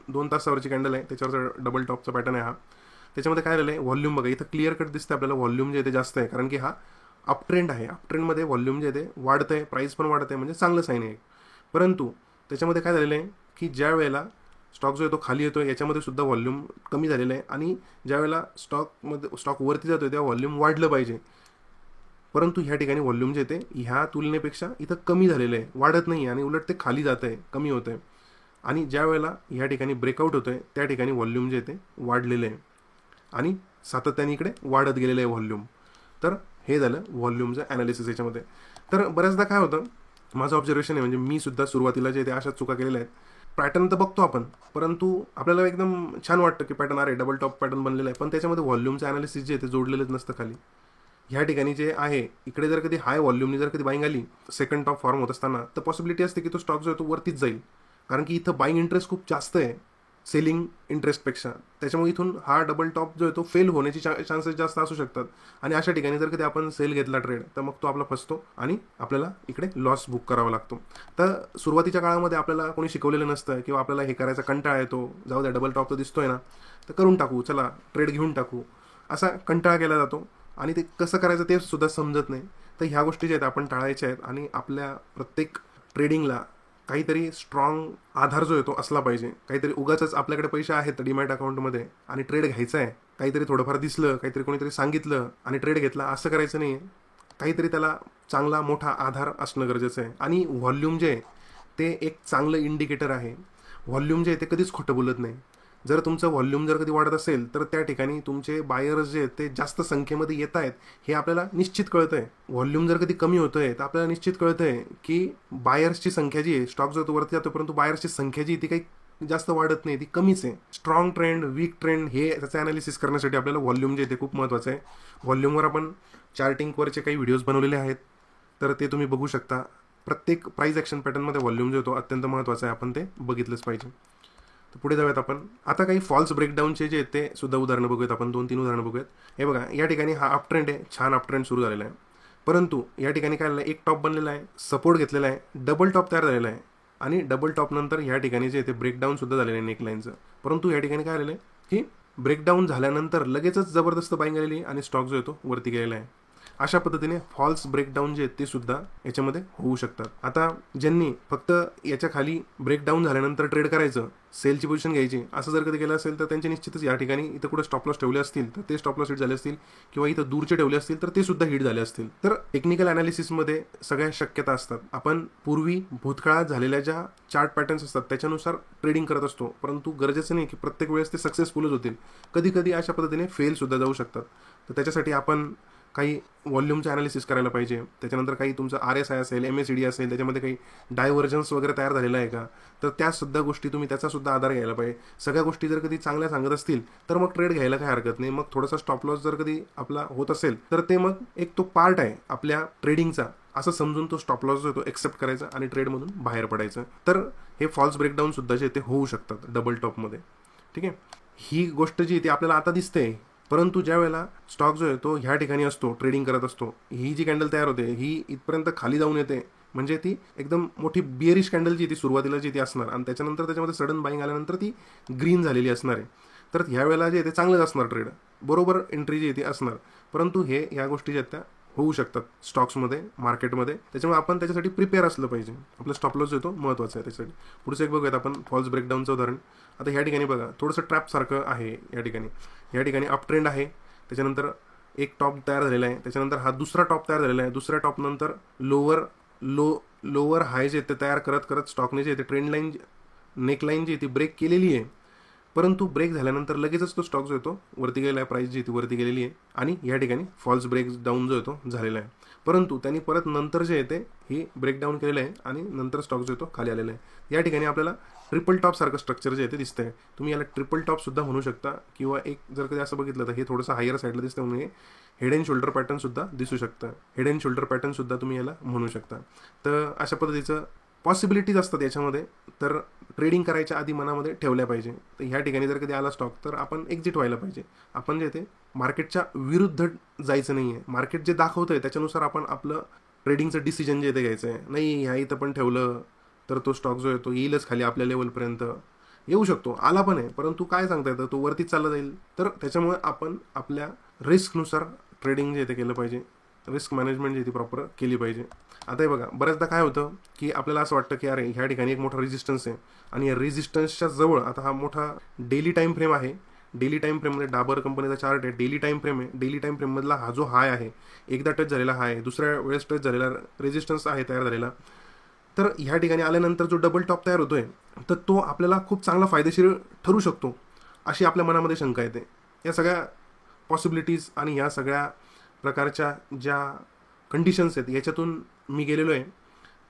दोन तासावरची कॅन्डल आहे, त्याच्यावरचं डबल टॉपचा पॅटर्न आहे हा. त्याच्यामध्ये काय झालेलं आहे, व्हॉल्यूम बघा इथं क्लिअर कट दिसतं आपल्याला, व्हॉल्यूम जे ते जास्त आहे, कारण की हा अपट्रेंड आहे. अपट्रेंडमध्ये व्हॉल्यूम जे ते वाढतं आहे, प्राईस पण वाढत आहे, म्हणजे चांगलं साईन आहे. परंतु त्याच्यामध्ये काय झालेलं आहे की ज्या वेळेला स्टॉक जो आहे तो खाली येतो, याच्यामध्ये सुद्धा व्हॉल्यूम कमी झालेलं आहे. आणि ज्यावेळेला स्टॉक वरती जातो तेव्हा व्हॉल्यूम वाढलं पाहिजे, परंतु ह्या ठिकाणी व्हॉल्यूम जे ते ह्या तुलनेपेक्षा इथं कमी झालेलं आहे, वाढत नाही आणि उलट ते खाली जात आहे, कमी होत आहे. आणि ज्या वेळेला ह्या ठिकाणी ब्रेकआउट होतं आहे त्या ठिकाणी व्हॉल्यूम जे ते वाढलेलं आहे आणि सातत्याने इकडे वाढत गेलेलं आहे व्हॉल्यूम. तर हे झालं व्हॉल्यूमचं ॲनालिसिस याच्यामध्ये. तर बऱ्याचदा काय होतं, माझं ऑब्झर्वेशन आहे, म्हणजे मी सुद्धा सुरुवातीला जे ते अशाच चुका केलेल्या आहेत. पॅटर्न तर बघतो आपण, परंतु आपल्याला एकदम छान वाटतं की पॅटर्न अरे डबल टॉप पॅटर्न बनलेला आहे, पण त्याच्यामध्ये व्हॉल्यूमचं ॲनालिसिस जे ते जोडलेलंच नसतं खाली. ह्या ठिकाणी जे आहे इकडे जर कधी हाय व्हॉल्यूमनी जर कधी बाईंग आली सेकंड टॉप फॉर्म होत असताना, तर पॉसिबिलिटी असते की तो स्टॉक जो आहे तो वरतीच जाईल, कारण की इथं बाईंग इंटरेस्ट खूप जास्त आहे सेलिंग इंटरेस्टपेक्षा. त्याच्यामुळे इथून हा डबल टॉप जो आहे तो फेल होण्याची चान्सेस जास्त असू शकतात. आणि अशा ठिकाणी जर कधी आपण सेल घेतला ट्रेड, तर मग तो आपला फसतो आणि आपल्याला इकडे लॉस बुक करावा लागतो. तर सुरुवातीच्या काळामध्ये आपल्याला कोणी शिकवलेलं नसतं किंवा आपल्याला हे करायचा कंटाळा येतो, जाऊ द्या डबल टॉप तर दिसतोय ना, तर करून टाकू, चला ट्रेड घेऊन टाकू, असा कंटाळा केला जातो आणि ते कसं करायचं ते सुद्धा समजत नाही. तर ह्या गोष्टी ज्या आहेत आपण टाळायच्या आहेत आणि आपल्या प्रत्येक ट्रेडिंगला काहीतरी स्ट्रॉंग आधार जो आहे तो असला पाहिजे. काहीतरी उगाच आपल्याकडे पैसे आहेत डीमॅट अकाउंटमध्ये आणि ट्रेड घ्यायचा आहे, काहीतरी थोडंफार दिसलं, काहीतरी कोणीतरी सांगितलं आणि ट्रेड घेतला, असं करायचं नाही. काहीतरी त्याला चांगला मोठा आधार असणं गरजेचं आहे. आणि व्हॉल्यूम जे आहे ते एक चांगलं इंडिकेटर आहे. व्हॉल्यूम जे आहे ते कधीच खोटं बोलत नाही. जर तुमचं व्हॉल्यूम जर कधी वाढत असेल तर त्या ठिकाणी तुमचे बायर्स जे आहेत ते जास्त संख्येमध्ये येत आहेत हे आपल्याला निश्चित कळतं आहे. व्हॉल्यूम जर कधी कमी होतं आहे तर आपल्याला निश्चित कळतं आहे की बायर्सची संख्या जी आहे, स्टॉक जो तो वरती जातो परंतु बायर्सची संख्या जी ती काही जास्त वाढत नाही, ती कमीच आहे. स्ट्रॉंग ट्रेंड, वीक ट्रेंड हे त्याचं ॲनालिसिस करण्यासाठी आपल्याला व्हॉल्यूम जे आहे ते खूप महत्त्वाचं आहे. व्हॉल्यूमवर आपण चार्टिंगवरचे काही व्हिडिओज बनवलेले आहेत, तर ते तुम्ही बघू शकता. प्रत्येक प्राइस ॲक्शन पॅटर्नमध्ये व्हॉल्यूम जो तो अत्यंत महत्त्वाचा आहे, आपण ते बघितलंच पाहिजे. पुढे जाऊयात आपण. आता काही फॉल्स ब्रेकडाऊनचे जे आहेत ते सुद्धा उदाहरणं बघूयात आपण, 2-3 उदाहरणं बघूयात. हे बघा, या ठिकाणी हा अप ट्रेंड आहे, छान अप ट्रेंड सुरू झालेला आहे, परंतु या ठिकाणी काय झालं, एक टॉप बनलेला आहे, सपोर्ट घेतलेला आहे, डबल टॉप तयार झालेला आहे आणि डबल टॉप नंतर या ठिकाणी जे ते ब्रेकडाऊन सुद्धा झालेलं आहे नेकलाईनचं. परंतु या ठिकाणी काय झालेलं आहे की ब्रेकडाऊन झाल्यानंतर लगेचच जबरदस्त बाईंग आलेली आणि स्टॉक जो आहे तो वरती गेलेला आहे. अशा पद्धतीने फॉल्स ब्रेकडाऊन जे आहेत ते सुद्धा याच्यामध्ये होऊ शकतात. आता ज्यांनी फक्त याच्या खाली ब्रेकडाऊन झाल्यानंतर ट्रेड करायचं, सेलची पोझिशन घ्यायची, असं जर कधी केलं असेल तर त्यांचे निश्चितच या ठिकाणी इथं कुठे स्टॉप लॉस ठेवले असतील तर ते स्टॉप लॉस हिट झाले असतील, किंवा इथं दूरचे ठेवले असतील तर ते सुद्धा हिट झाले असतील. तर टेक्निकल अनालिसिसमध्ये सगळ्या शक्यता असतात. आपण पूर्वी भूतकाळात झालेल्या ज्या चार्ट पॅटर्न्स असतात त्याच्यानुसार ट्रेडिंग करत असतो, परंतु गरजेचं नाही की प्रत्येक वेळेस ते सक्सेसफुलच होतील. कधी कधी अशा पद्धतीने फेल सुद्धा जाऊ शकतात. तर त्याच्यासाठी आपण काही व्हॉल्यूमचं ॲनालिसिस करायला पाहिजे. त्याच्यानंतर काही तुमचं RSI असेल, MACD असेल, त्याच्यामध्ये काही डायव्हर्जन्स वगैरे तयार झालेला आहे का, तर त्यासुद्धा गोष्टी तुम्ही त्याचासुद्धा आधार घ्यायला पाहिजे. सगळ्या गोष्टी जर कधी चांगल्या सांगत असतील तर मग ट्रेड घ्यायला काही हरकत नाही. मग थोडासा स्टॉप लॉस जर कधी आपला होत असेल तर ते मग एक तो पार्ट आहे आपल्या ट्रेडिंगचा असं समजून तो स्टॉप लॉस जो तो एक्सेप्ट करायचा आणि ट्रेडमधून बाहेर पडायचं. तर हे फॉल्स ब्रेकडाऊन सुद्धा जे ते होऊ शकतात डबल टॉपमध्ये. ठीक आहे, ही गोष्ट जी ती आपल्याला आता दिसते, परंतु ज्या वेळेला स्टॉक जो आहे तो ह्या ठिकाणी असतो, ट्रेडिंग करत असतो, ही जी कॅन्डल तयार होते ही इथपर्यंत खाली जाऊन येते, म्हणजे ती एकदम मोठी बिअरिश कॅन्डल जी ती सुरुवातीला जी ती असणार आणि त्याच्यानंतर त्याच्यामध्ये सडन बाईंग आल्यानंतर ती ग्रीन झालेली असणार आहे. तर ह्या वेळेला जे ते चांगलंच असणार, ट्रेड बरोबर एंट्री जी ती असणार. परंतु ह्या गोष्टी ज्या त्या होऊ शकतात स्टॉक्समध्ये, मार्केटमध्ये. त्याच्यामुळे आपण त्याच्यासाठी प्रिपेअर असलं पाहिजे. आपला स्टॉप लॉस जो तो महत्त्वाचा आहे त्याच्यासाठी. पुढचं एक बघूयात आपण फॉल्स ब्रेकडाऊनचं उदाहरण. आता ह्या ठिकाणी बघा थोडंसं ट्रॅपसारखं आहे. या ठिकाणी अप ट्रेंड आहे, त्याच्यानंतर एक टॉप तयार झालेला आहे, त्याच्यानंतर हा दुसरा टॉप तयार झालेला आहे, दुसऱ्या टॉप नंतर लोअर हाय जे ते तयार करत करत स्टॉकने जे ते ट्रेंड लाईन, नेकलाईन जी ती ब्रेक केलेली आहे. परंतु ब्रेक झाल्यानंतर लगेचच तो स्टॉक जो आहे तो वरती गेलेला आहे, प्राइस जी ती वरती गेलेली आहे आणि या ठिकाणी फॉल्स ब्रेक डाऊन जो आहे तो झालेला आहे. परंतु त्यांनी परत नंतर जे आहे ते ही ब्रेकडाऊन केलेलं आहे आणि नंतर स्टॉक जो आहे तो खाली आलेला आहे. या ठिकाणी आपल्याला ट्रिपल टॉप सारखं स्ट्रक्चर जे आहे ते दिसतंय. तुम्ही याला ट्रिपल टॉप सुद्धा म्हणू शकता, किंवा एक जर कधी असं बघितलं तर हे थोडंसं हायर साईडला दिसतं म्हणून हे हेड अँड शोल्डर पॅटर्न सुद्धा दिसू शकतं. हेड अँड शोल्डर पॅटर्न सुद्धा तुम्ही याला म्हणू शकता. तर अशा पद्धतीचं पॉसिबिलिटीज असतात याच्यामध्ये. तर ट्रेडिंग करायच्या आधी मनामध्ये ठेवल्या पाहिजे. तर ह्या ठिकाणी जर कधी आला स्टॉक तर आपण एक्झिट व्हायला पाहिजे. आपण जे ते मार्केटच्या विरुद्ध जायचं नाही आहे. मार्केट जे दाखवतं आहे त्याच्यानुसार आपण आपलं ट्रेडिंगचं डिसिजन जे ते घ्यायचं आहे. नाही ह्या इथं पण ठेवलं तर तो स्टॉक जो आहे तो येईलच खाली, आपल्या लेवलपर्यंत येऊ शकतो, आला पण आहे, परंतु काय सांगता येतं तो वरतीच चालला जाईल. तर त्याच्यामुळे आपण आपल्या रिस्कनुसार ट्रेडिंग जे ते केलं पाहिजे. रिस्क मॅनेजमेंट जी ती प्रॉपर केली पाहिजे. आता हे बघा, बऱ्याचदा काय होतं की आपल्याला असं वाटतं की अरे ह्या ठिकाणी एक मोठा रेजिस्टन्स आहे आणि या रेजिस्टन्सच्या जवळ आता हा मोठा डेली टाईम फ्रेम आहे. डेली टाईम फ्रेममध्ये डाबर कंपनीचा चार्ट आहे, डेली टाईम फ्रेम आहे. डेली टाईम फ्रेममधला हा जो हाय आहे, एकदा टच झालेला हाय आहे, दुसऱ्या वेळेस टच झालेला रेजिस्टन्स आहे तयार झालेला. तर ह्या ठिकाणी आल्यानंतर जो डबल टॉप तयार होतोय तर तो आपल्याला खूप चांगला फायदेशीर ठरू शकतो, अशी आपल्या मनामध्ये शंका येते. या सगळ्या पॉसिबिलिटीज आणि ह्या सगळ्या प्रकारच्या ज्या कंडिशन्स आहेत याच्यातून मी गेलेलो आहे.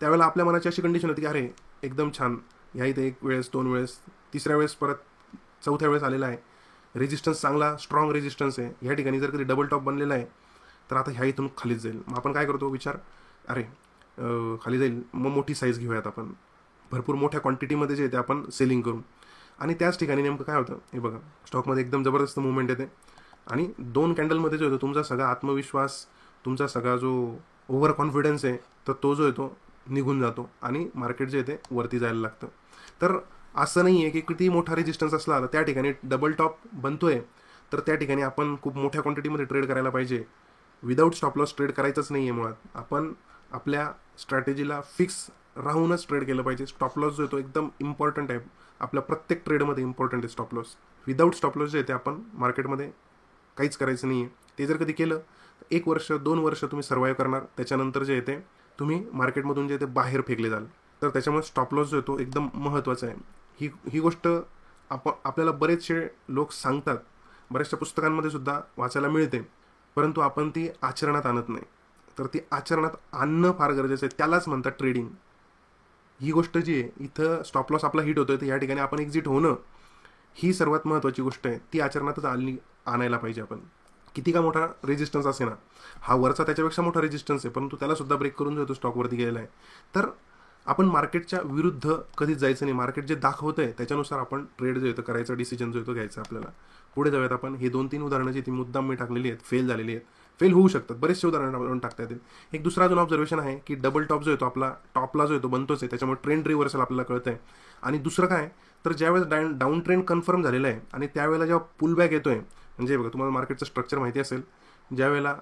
त्यावेळेला आपल्या मनाची अशी कंडिशन होती की अरे एकदम छान, ह्या इथे एक वेळेस, दोन वेळेस, तिसऱ्या वेळेस, परत चौथ्या वेळेस आलेला आहे, रेजिस्टन्स चांगला स्ट्रॉंग रेजिस्टन्स आहे. ह्या ठिकाणी जर कधी डबल टॉप बनलेला आहे तर आता ह्या इथून खालीच जाईल. मग आपण काय करतो विचार, अरे खाली जाईल, मग मोठी साईज घेऊयात आपण, भरपूर मोठ्या क्वांटिटीमध्ये जे आहे ते आपण सेलिंग करू. आणि त्याच ठिकाणी नेमकं काय होतं, हे बघा, स्टॉकमध्ये एकदम जबरदस्त मुवमेंट येते आणि 2 कॅन्डलमध्ये जो होतो तुमचा सगळा आत्मविश्वास, तुमचा सगळा जो ओव्हर कॉन्फिडन्स आहे तर तो जो आहे तो निघून जातो आणि मार्केट जे आहे ते वरती जायला लागतं. तर असं नाही आहे की किती मोठा रेजिस्टन्स असला तर त्या ठिकाणी डबल टॉप बनतोय तर त्या ठिकाणी आपण खूप मोठ्या क्वांटिटीमध्ये ट्रेड करायला पाहिजे. विदाऊट स्टॉप लॉस ट्रेड करायचंच नाही आहे. मुळात आपण आपल्या स्ट्रॅटेजीला फिक्स राहूनच ट्रेड केलं पाहिजे. स्टॉप लॉस जो आहे तो एकदम इम्पॉर्टंट आहे, आपल्या प्रत्येक ट्रेडमध्ये इम्पॉर्टंट आहे stop loss. Without stop loss जे आहे ते आपण मार्केटमध्ये काहीच करायचं नाही आहे. ते जर कधी केलं तर 1 वर्ष 2 वर्ष तुम्ही सर्वाईव्ह करणार, त्याच्यानंतर जे आहे ते तुम्ही मार्केटमधून जे आहे ते बाहेर फेकले जाल. तर त्याच्यामुळे स्टॉप लॉस जो आहे तो एकदम महत्त्वाचा आहे. ही गोष्ट आपल्याला बरेचसे लोक सांगतात, बऱ्याचशा पुस्तकांमध्ये सुद्धा वाचायला मिळते, परंतु आपण ती आचरणात आणत नाही. तर ती आचरणात आणणं फार गरजेचं आहे. त्यालाच म्हणतात ट्रेडिंग. ही गोष्ट जी आहे, इथं स्टॉप लॉस आपला हिट होतोय तर या ठिकाणी आपण एक्झिट होणं ही सर्वात महत्त्वाची गोष्ट आहे. ती आचरणातच आणायला पाहिजे आपण. किती का मोठा रेजिस्टन्स असे ना, हा वरचा त्याच्यापेक्षा मोठा रेजिस्टन्स आहे, परंतु त्याला सुद्धा ब्रेक करून जो तो स्टॉकवरती गेलेला आहे. तर आपण मार्केटच्या विरुद्ध कधीच जायचं नाही. मार्केट जे दाखवतं आहे त्याच्यानुसार आपण ट्रेड जो आहे तो करायचा, डिसिजन जो आहे तो घ्यायचा आपल्याला. पुढे जाऊयात आपण. हे 2-3 उदाहरणं जी ती मुद्दाम मी टाकलेली आहेत, फेल झालेली आहेत, फेल होऊ शकतात, बरेचसे उदाहरणं टाकता येतील. एक दुसरा अजून ऑब्झर्वेशन आहे की डबल टॉप जो आहे तो आपला टॉपला जो आहे तो बनतोच आहे, त्याच्यामुळे ट्रेंड रिव्हर्सल आपल्याला कळतं आहे. आणि दुसरं काय, तर ज्यावेळेस डाऊन ट्रेंड कन्फर्म झालेला आहे आणि त्यावेळेला जेव्हा पुल बॅक येतो आहे, म्हणजे बघा तुम्हाला मार्केटचं स्ट्रक्चर माहिती असेल, ज्यावेळेला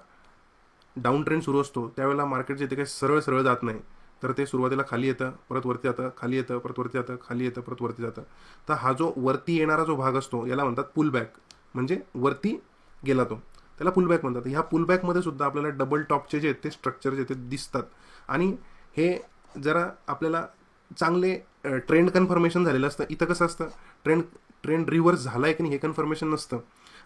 डाऊन ट्रेंड सुरू असतो त्यावेळेला मार्केट जे ते काही सरळ सरळ जात नाही, तर ते सुरुवातीला खाली येतं, परत वरती जातं, खाली येतं, परत वरती जातं, खाली येतं, परत वरती जातं. तर हा जो वरती येणारा जो भाग असतो याला म्हणतात पुल बॅक, म्हणजे वरती गेला तो, त्याला पुलबॅक म्हणतात. ह्या पुलबॅकमध्ये सुद्धा आपल्याला डबल टॉपचे जे आहेत ते स्ट्रक्चर जे ते दिसतात. आणि हे जरा आपल्याला चांगले ट्रेंड कन्फर्मेशन झालेलं असतं. इथं कसं असतं, ट्रेंड रिव्हर्स झाला आहे की नाही हे कन्फर्मेशन नसतं.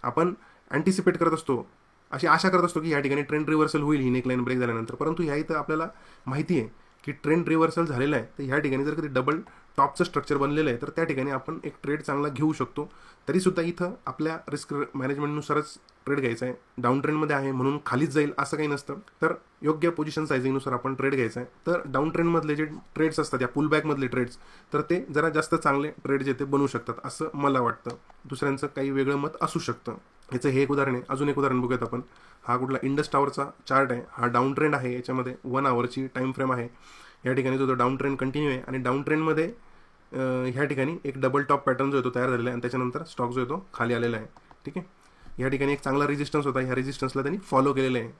आपण अँटिसिपेट करत असतो, अशी आशा करत असतो की या ठिकाणी ट्रेंड रिव्हर्सल होईल ही नेकलाईन ब्रेक झाल्यानंतर, परंतु ह्या इथं आपल्याला माहिती आहे की ट्रेंड रिव्हर्सल झालेलं आहे. तर ह्या ठिकाणी जर कधी डबल टॉपचं स्ट्रक्चर बनलेलं आहे तर त्या ठिकाणी आपण एक ट्रेड चांगला घेऊ शकतो. तरीसुद्धा इथं आपल्या रिस्क मॅनेजमेंटनुसारच ट्रेड घ्यायचा आहे. डाऊन ट्रेंडमध्ये आहे म्हणून खालीच जाईल असं काही नसतं, तर योग्य पोझिशन सायझिंगनुसार आपण ट्रेड घ्यायचा आहे. तर डाऊन ट्रेंडमधले जे ट्रेड्स असतात, या पुलबॅकमधले ट्रेड्स, तर ते जरा जास्त चांगले ट्रेड जे ते बनवू शकतात असं मला वाटतं. दुसऱ्यांचं काही वेगळं मत असू शकतं. याचं हे एक उदाहरण आहे. अजून एक उदाहरण बघूयात आपण. हा कुठला इंडस टावरचा चार्ट आहे. हा डाऊन ट्रेंड आहे, याच्यामध्ये 1 आवरची टाईम फ्रेम आहे. या ठिकाणी जो डाऊन ट्रेंड कंटिन्यू आहे आणि डाऊन ट्रेंडमध्ये ह्या ठिकाणी एक डबल टॉप पॅटर्न जो आहे तो तयार झालेला आहे आणि त्याच्यानंतर स्टॉक जो आहे तो खाली आलेला आहे. ठीक आहे, या ठिकाणी एक चांगला रेजिस्टन्स होता, ह्या रेजिस्टन्सला त्यांनी फॉलो केलेलं आहे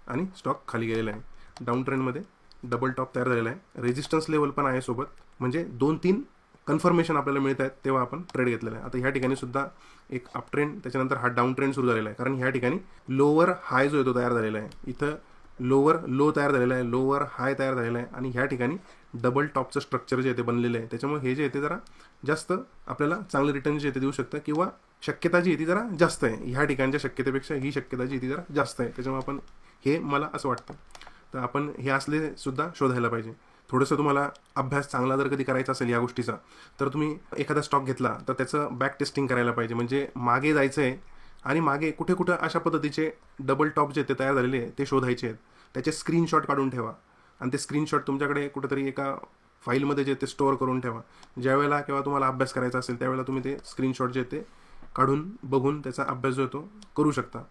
आणि स्टॉक खाली गेलेला आहे. डाऊन ट्रेंडमध्ये डबल टॉप तयार झालेला आहे, रेजिस्टन्स लेवल पण आहे सोबत, म्हणजे 2-3 कन्फर्मेशन आपल्याला मिळत आहेत तेव्हा आपण ट्रेड घेतलेला आहे. आता ह्या ठिकाणी सुद्धा एक अप ट्रेंड, त्याच्यानंतर हा डाऊन ट्रेंड सुरू झालेला आहे, कारण ह्या ठिकाणी लोअर हाय जो आहे तो तयार झालेला आहे. इथं लोअर लो तयार झालेला आहे, लोअर हाय तयार झालेला आहे आणि ह्या ठिकाणी डबल टॉपचं स्ट्रक्चर जे आहे ते बनलेलं आहे. त्याच्यामुळे हे जे आहे ते जरा जास्त आपल्याला चांगले रिटर्न जे आहे ते देऊ शकतं, किंवा शक्यता जी आहे ती जरा जास्त आहे. ह्या ठिकाणच्या शक्यतेपेक्षा ही शक्यता जी आहे ती जरा जास्त आहे. त्याच्यामुळे आपण, हे मला असं वाटतं, तर आपण हे असले सुद्धा शोधायला पाहिजे. थोडंसं तुम्हाला अभ्यास चांगला जर कधी करायचा असेल या गोष्टीचा, तर तुम्ही एखादा स्टॉक घेतला तर त्याचं बॅक टेस्टिंग करायला पाहिजे. म्हणजे मागे जायचं आहे आणि मागे कुठे कुठं अशा पद्धतीचे डबल टॉप जे ते तयार झालेले आहे ते शोधायचे आहेत. त्याचे स्क्रीनशॉट काढून ठेवा आणि ते स्क्रीनशॉट तुमच्याकडे कुठेतरी एका फाईलमध्ये जे ते स्टोअर करून ठेवा. ज्यावेळेला किंवा तुम्हाला अभ्यास करायचा असेल त्यावेळेला तुम्ही ते स्क्रीनशॉट जे ते काढून बघून त्याचा अभ्यास जो तो करू शकता.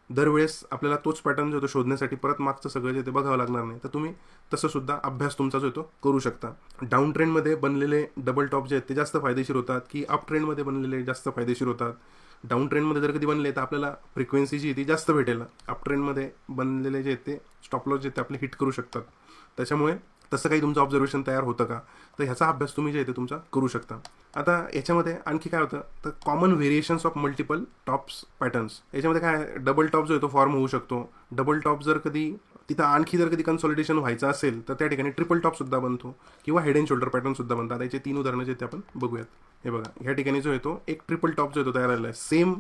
दरवेळेस आपल्याला तोच पॅटर्न जो तो शोधण्यासाठी परत मागचं सगळं जे ते बघावं लागणार नाही, तर तुम्ही तसं सुद्धा अभ्यास तुमचा जो तो करू शकता. डाऊन ट्रेंडमध्ये बनलेले डबल टॉप जे आहेत ते जास्त फायदेशीर होतात की अप ट्रेंडमध्ये बनलेले जास्त फायदेशीर होतात, डाऊन ट्रेंडमध्ये जर कधी बनले तर आपल्याला फ्रिक्वेन्सी जी ती जास्त भेटेल. अप ट्रेंडमध्ये बनलेले जे ते स्टॉप लॉस जे ते आपले हिट करू शकतात. त्याच्यामुळे तसं काही तुमचं ऑब्झर्वेशन तयार होतं का, तर ह्याचा अभ्यास तुम्ही जे ते तुमचा करू शकता. आता याच्यामध्ये आणखी काय होतं, तर common variations of multiple tops patterns. याच्यामध्ये काय डबल टॉप जो आहे तो फॉर्म होऊ शकतो. डबल टॉप जर कधी तिथं आणखी जर कधी कन्सॉलिडेशन व्हायचं असेल तर त्या ठिकाणी ट्रिपल टॉप सुद्धा बनतो किंवा हेड अँड शोल्डर पॅटर्न सुद्धा बनतात. याचे 3 उदाहरणं जे ते आपण बघूयात. हे बघा, ह्या ठिकाणी जो आहे तो एक ट्रिपल टॉप जो आहे तो तयार झालेला आहे. सेम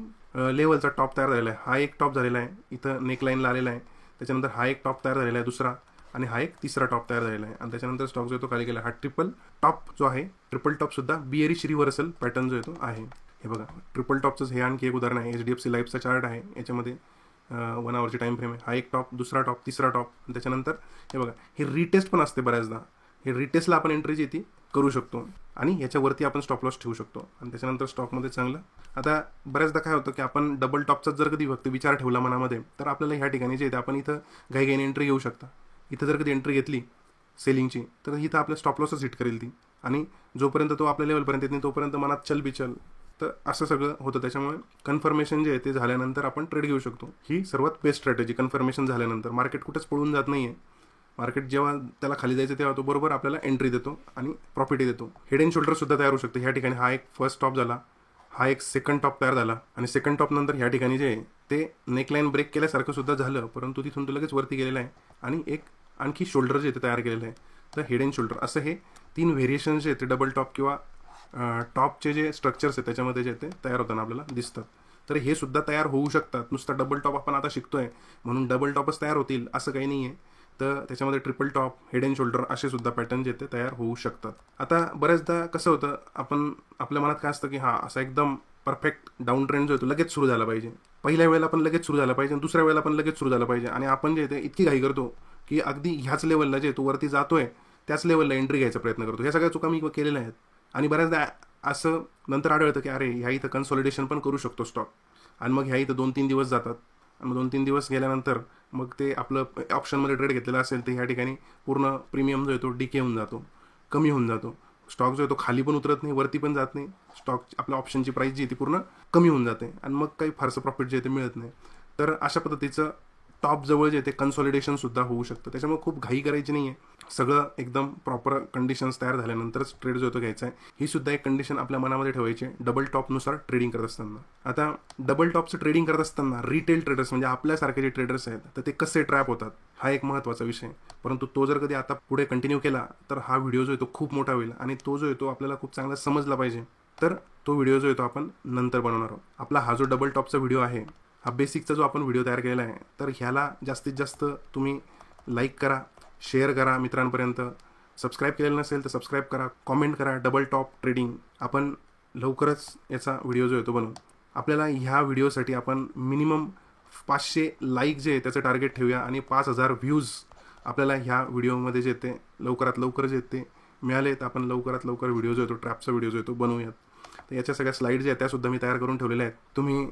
लेवलचा टॉप तयार झालेला आहे. हा एक टॉप झालेला आहे, इथं नेकलाईनला आलेला आहे. त्याच्यानंतर हा एक टॉप तयार झालेला आहे दुसरा, आणि हा एक तिसरा टॉप तयार झालेला आहे. आणि त्याच्यानंतर स्टॉक जो आहे तो खाली गेला. हा ट्रिपल टॉप जो आहे, ट्रिपल टॉप सुद्धा बिअरिश रिव्हर्सल पॅटर्न जो आहे तो आहे. हे बघा, ट्रिपल टॉपचं हे आणखी एक उदाहरण आहे. HDFC लाईफचा चार्ट आहे. याच्यामध्ये 1 आवरची टाइम फ्रेम आहे. हा एक टॉप, दुसरा टॉप, तिसरा टॉप. त्याच्यानंतर हे बघा, हे रिटेस्ट पण असते बऱ्याचदा. हे रिटेस्टला आपण एंट्री जी ती करू शकतो आणि याच्यावरती आपण स्टॉप लॉस ठेवू शकतो. आणि त्याच्यानंतर स्टॉकमध्ये चांगलं. आता बऱ्याचदा काय होतं की आपण डबल टॉपचा जर कधी फक्त विचार ठेवला मनामध्ये, तर आपल्याला ह्या ठिकाणी जे आहे आपण इथं घाईघाईने एंट्री घेऊ शकता. इथं जर कधी एंट्री घेतली सेलिंगची, तर इथं आपल्या स्टॉप लॉसच हिट करेल ती. आणि जोपर्यंत तो आपल्या लेवलपर्यंत येत नाही तोपर्यंत मनात चलबिचल, तर असं सगळं होतं. त्याच्यामुळे कन्फर्मेशन जे आहे ते झाल्यानंतर आपण ट्रेड घेऊ शकतो. ही सर्वात बेस्ट स्ट्रॅटेजी. कन्फर्मेशन झाल्यानंतर मार्केट कुठेच पळून जात नाही आहे. मार्केट जेव्हा त्याला खाली जायचं तेव्हा तो बरोबर आपल्याला एंट्री देतो आणि प्रॉफिटही देतो. हेड अँड शोल्डर सुद्धा तयार होऊ शकते. ह्या ठिकाणी हा एक फर्स्ट टॉप झाला, हा एक सेकंड टॉप तयार झाला, आणि सेकंड टॉप नंतर ह्या ठिकाणी जे आहे ते नेकलाईन ब्रेक केल्यासारखं सुद्धा झालं, परंतु तिथून तो लगेच वरती गेलेला आहे आणि एक आणखी शोल्डर जे ते तयार केलेलं आहे. तर हेड अँड शोल्डर असं हे 3 व्हेरिएशन्स जे आहेत ते डबल टॉप किंवा टॉपचे जे स्ट्रक्चर्स आहेत त्याच्यामध्ये जे ते तयार होताना आपल्याला दिसतात. तर हे सुद्धा तयार होऊ शकतात. नुसता डबल टॉप आपण आता शिकतोय म्हणून डबल टॉपच तयार होतील असं काही नाही आहे. तर त्याच्यामध्ये triple top, head and shoulder असे सुद्धा पॅटर्न जे ते तयार होऊ शकतात. आता बऱ्याचदा कसं होतं, आपण आपल्या मनात काय असतं की हा असा एकदम परफेक्ट डाऊन ट्रेंड जो आहे तो लगेच सुरू झाला पाहिजे. पहिल्या वेळेला पण लगेच सुरू झाला पाहिजे आणि दुसऱ्या वेळेला पण लगेच सुरू झाला पाहिजे. आणि आपण जे ते इतकी घाई करतो की अगदी ह्याच लेवलला जे तो वरती जातोय त्याच लेवलला एंट्री घ्यायचा प्रयत्न करतो. ह्या सगळ्या चुका मी केलेल्या आहेत. आणि बऱ्याचदा असं नंतर आढळतं की अरे ह्या इथं कन्सॉलिडेशन पण करू शकतो स्टॉक, आणि मग ह्या इथं 2-3 दिवस जातात. आणि मग 2-3 दिवस गेल्यानंतर मग ते आपलं ऑप्शनमध्ये ट्रेड घेतलेलं असेल तर ह्या ठिकाणी पूर्ण प्रीमियम जो आहे तो डिके होऊन जातो, कमी होऊन जातो. स्टॉक जो आहे तो खाली पण उतरत नाही, वरती पण जात नाही. स्टॉक आपल्या ऑप्शनची प्राईस जी ती पूर्ण कमी होऊन जाते आणि मग काही फारसं प्रॉफिट जे ते मिळत नाही. तर अशा पद्धतीचं टॉप जवळ जे ते कन्सॉलिडेशन सुद्धा होऊ शकतं. त्याच्यामुळे खूप घाई करायची नाही आहे. सगळं एकदम प्रॉपर कंडिशन्स तयार झाल्यानंतरच ट्रेड जो तो घ्यायचा आहे. ही सुद्धा एक कंडिशन आपल्या मनामध्ये ठेवायची डबल टॉपनुसार ट्रेडिंग करत असताना. आता डबल टॉपचं ट्रेडिंग करत असताना रिटेल ट्रेडर्स म्हणजे आपल्यासारखे जे ट्रेडर्स आहेत तर ते कसे ट्रॅप होतात हा एक महत्त्वाचा विषय. परंतु तो जर कधी आता पुढे कंटिन्यू केला तर हा व्हिडिओ जो आहे तो खूप मोठा होईल आणि तो जो आहे तो आपल्याला खूप चांगला समजला पाहिजे. तर तो व्हिडिओ जो आहे तो आपण नंतर बनवणार आहोत. आपला हा जो डबल टॉपचा व्हिडिओ आहे, हा बेसिकचा जो आपण व्हिडिओ तयार केलेला आहे, तर ह्याला जास्तीत जास्त तुम्ही लाईक करा, शेअर करा मित्रांपर्यंत. सबस्क्राईब केलेलं नसेल तर सबस्क्राईब करा, कॉमेंट करा. डबल टॉप ट्रेडिंग आपण लवकरच याचा व्हिडिओ जो आहे तो बनवू. आपल्याला ह्या व्हिडिओसाठी आपण मिनिमम 500 लाईक जे आहे त्याचं टार्गेट ठेवूया आणि 5000 व्ह्यूज आपल्याला ह्या व्हिडिओमध्ये जे ते लवकरात लवकर जे ते मिळाले तर आपण लवकरात लवकर व्हिडिओ जो आहे तो ट्रॅपचा व्हिडिओ जो आहे तो बनवूयात. तर याच्या सगळ्या स्लाईड ज्या आहेत त्यासुद्धा मी तयार करून ठेवलेल्या आहेत. तुम्ही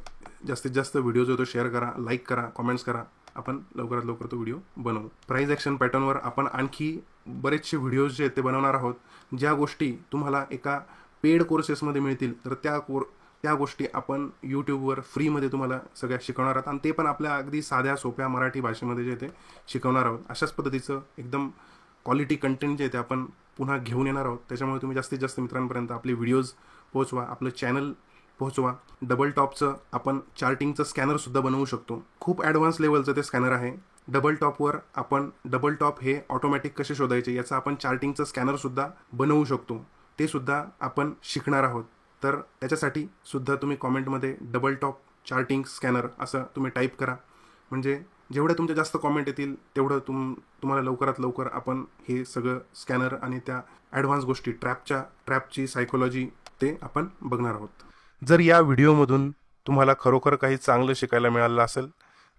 जास्तीत जास्त व्हिडिओ जो आहे तो शेअर करा, लाईक करा, कॉमेंट्स करा. आपण लवकरात लवकर तो व्हिडिओ बनवू. प्राइस ॲक्शन पॅटर्नवर आपण आणखी बरेचसे व्हिडिओज जे आहेत ते बनवणार आहोत. ज्या गोष्टी तुम्हाला एका पेड कोर्सेसमध्ये मिळतील तर त्या गोष्टी आपण यूट्यूबवर फ्रीमध्ये तुम्हाला सगळ्या शिकवणार आहोत आणि ते पण आपल्या अगदी साध्या सोप्या मराठी भाषेमध्ये जे ते शिकवणार आहोत. अशाच पद्धतीचं एकदम क्वालिटी कंटेंट जे ते आपण पुन्हा घेऊन येणार आहोत. त्याच्यामुळे तुम्ही जास्तीत जास्त मित्रांपर्यंत आपले व्हिडिओज पोहोचवा, आपलं चॅनल पोहोचवा. डबल टॉपचं आपण चार्टिंगचं स्कॅनरसुद्धा बनवू शकतो. खूप ॲडव्हान्स लेवलचं ते स्कॅनर आहे. डबल टॉपवर आपण डबल टॉप हे ऑटोमॅटिक कसे शोधायचे याचं आपण चार्टिंगचं स्कॅनरसुद्धा बनवू शकतो. ते सुद्धा आपण शिकणार आहोत. तर त्याच्यासाठी सुद्धा तुम्ही कॉमेंटमध्ये डबल टॉप चार्टिंग स्कॅनर असं तुम्ही टाईप करा. म्हणजे जेवढे तुमच्या जास्त कॉमेंट येतील तेवढं तुम्हाला लवकरात लवकर आपण हे सगळं स्कॅनर आणि त्या ॲडव्हान्स गोष्टी ट्रॅपची सायकोलॉजी ते आपण बघणार आहोत. जर या व्हिडिओमधून तुम्हाला खरोखर काही चांगलं शिकायला मिळालं असेल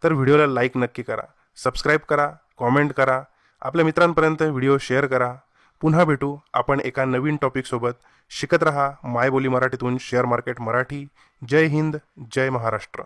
तर व्हिडिओला लाईक नक्की करा, सबस्क्राईब करा, कॉमेंट करा, आपल्या मित्रांपर्यंत व्हिडिओ शेअर करा. पुन्हा भेटू आपण एका नवीन टॉपिकसोबत. शिकत रहा मायबोली मराठीतून शेअर मार्केट मराठी. जय हिंद, जय महाराष्ट्र.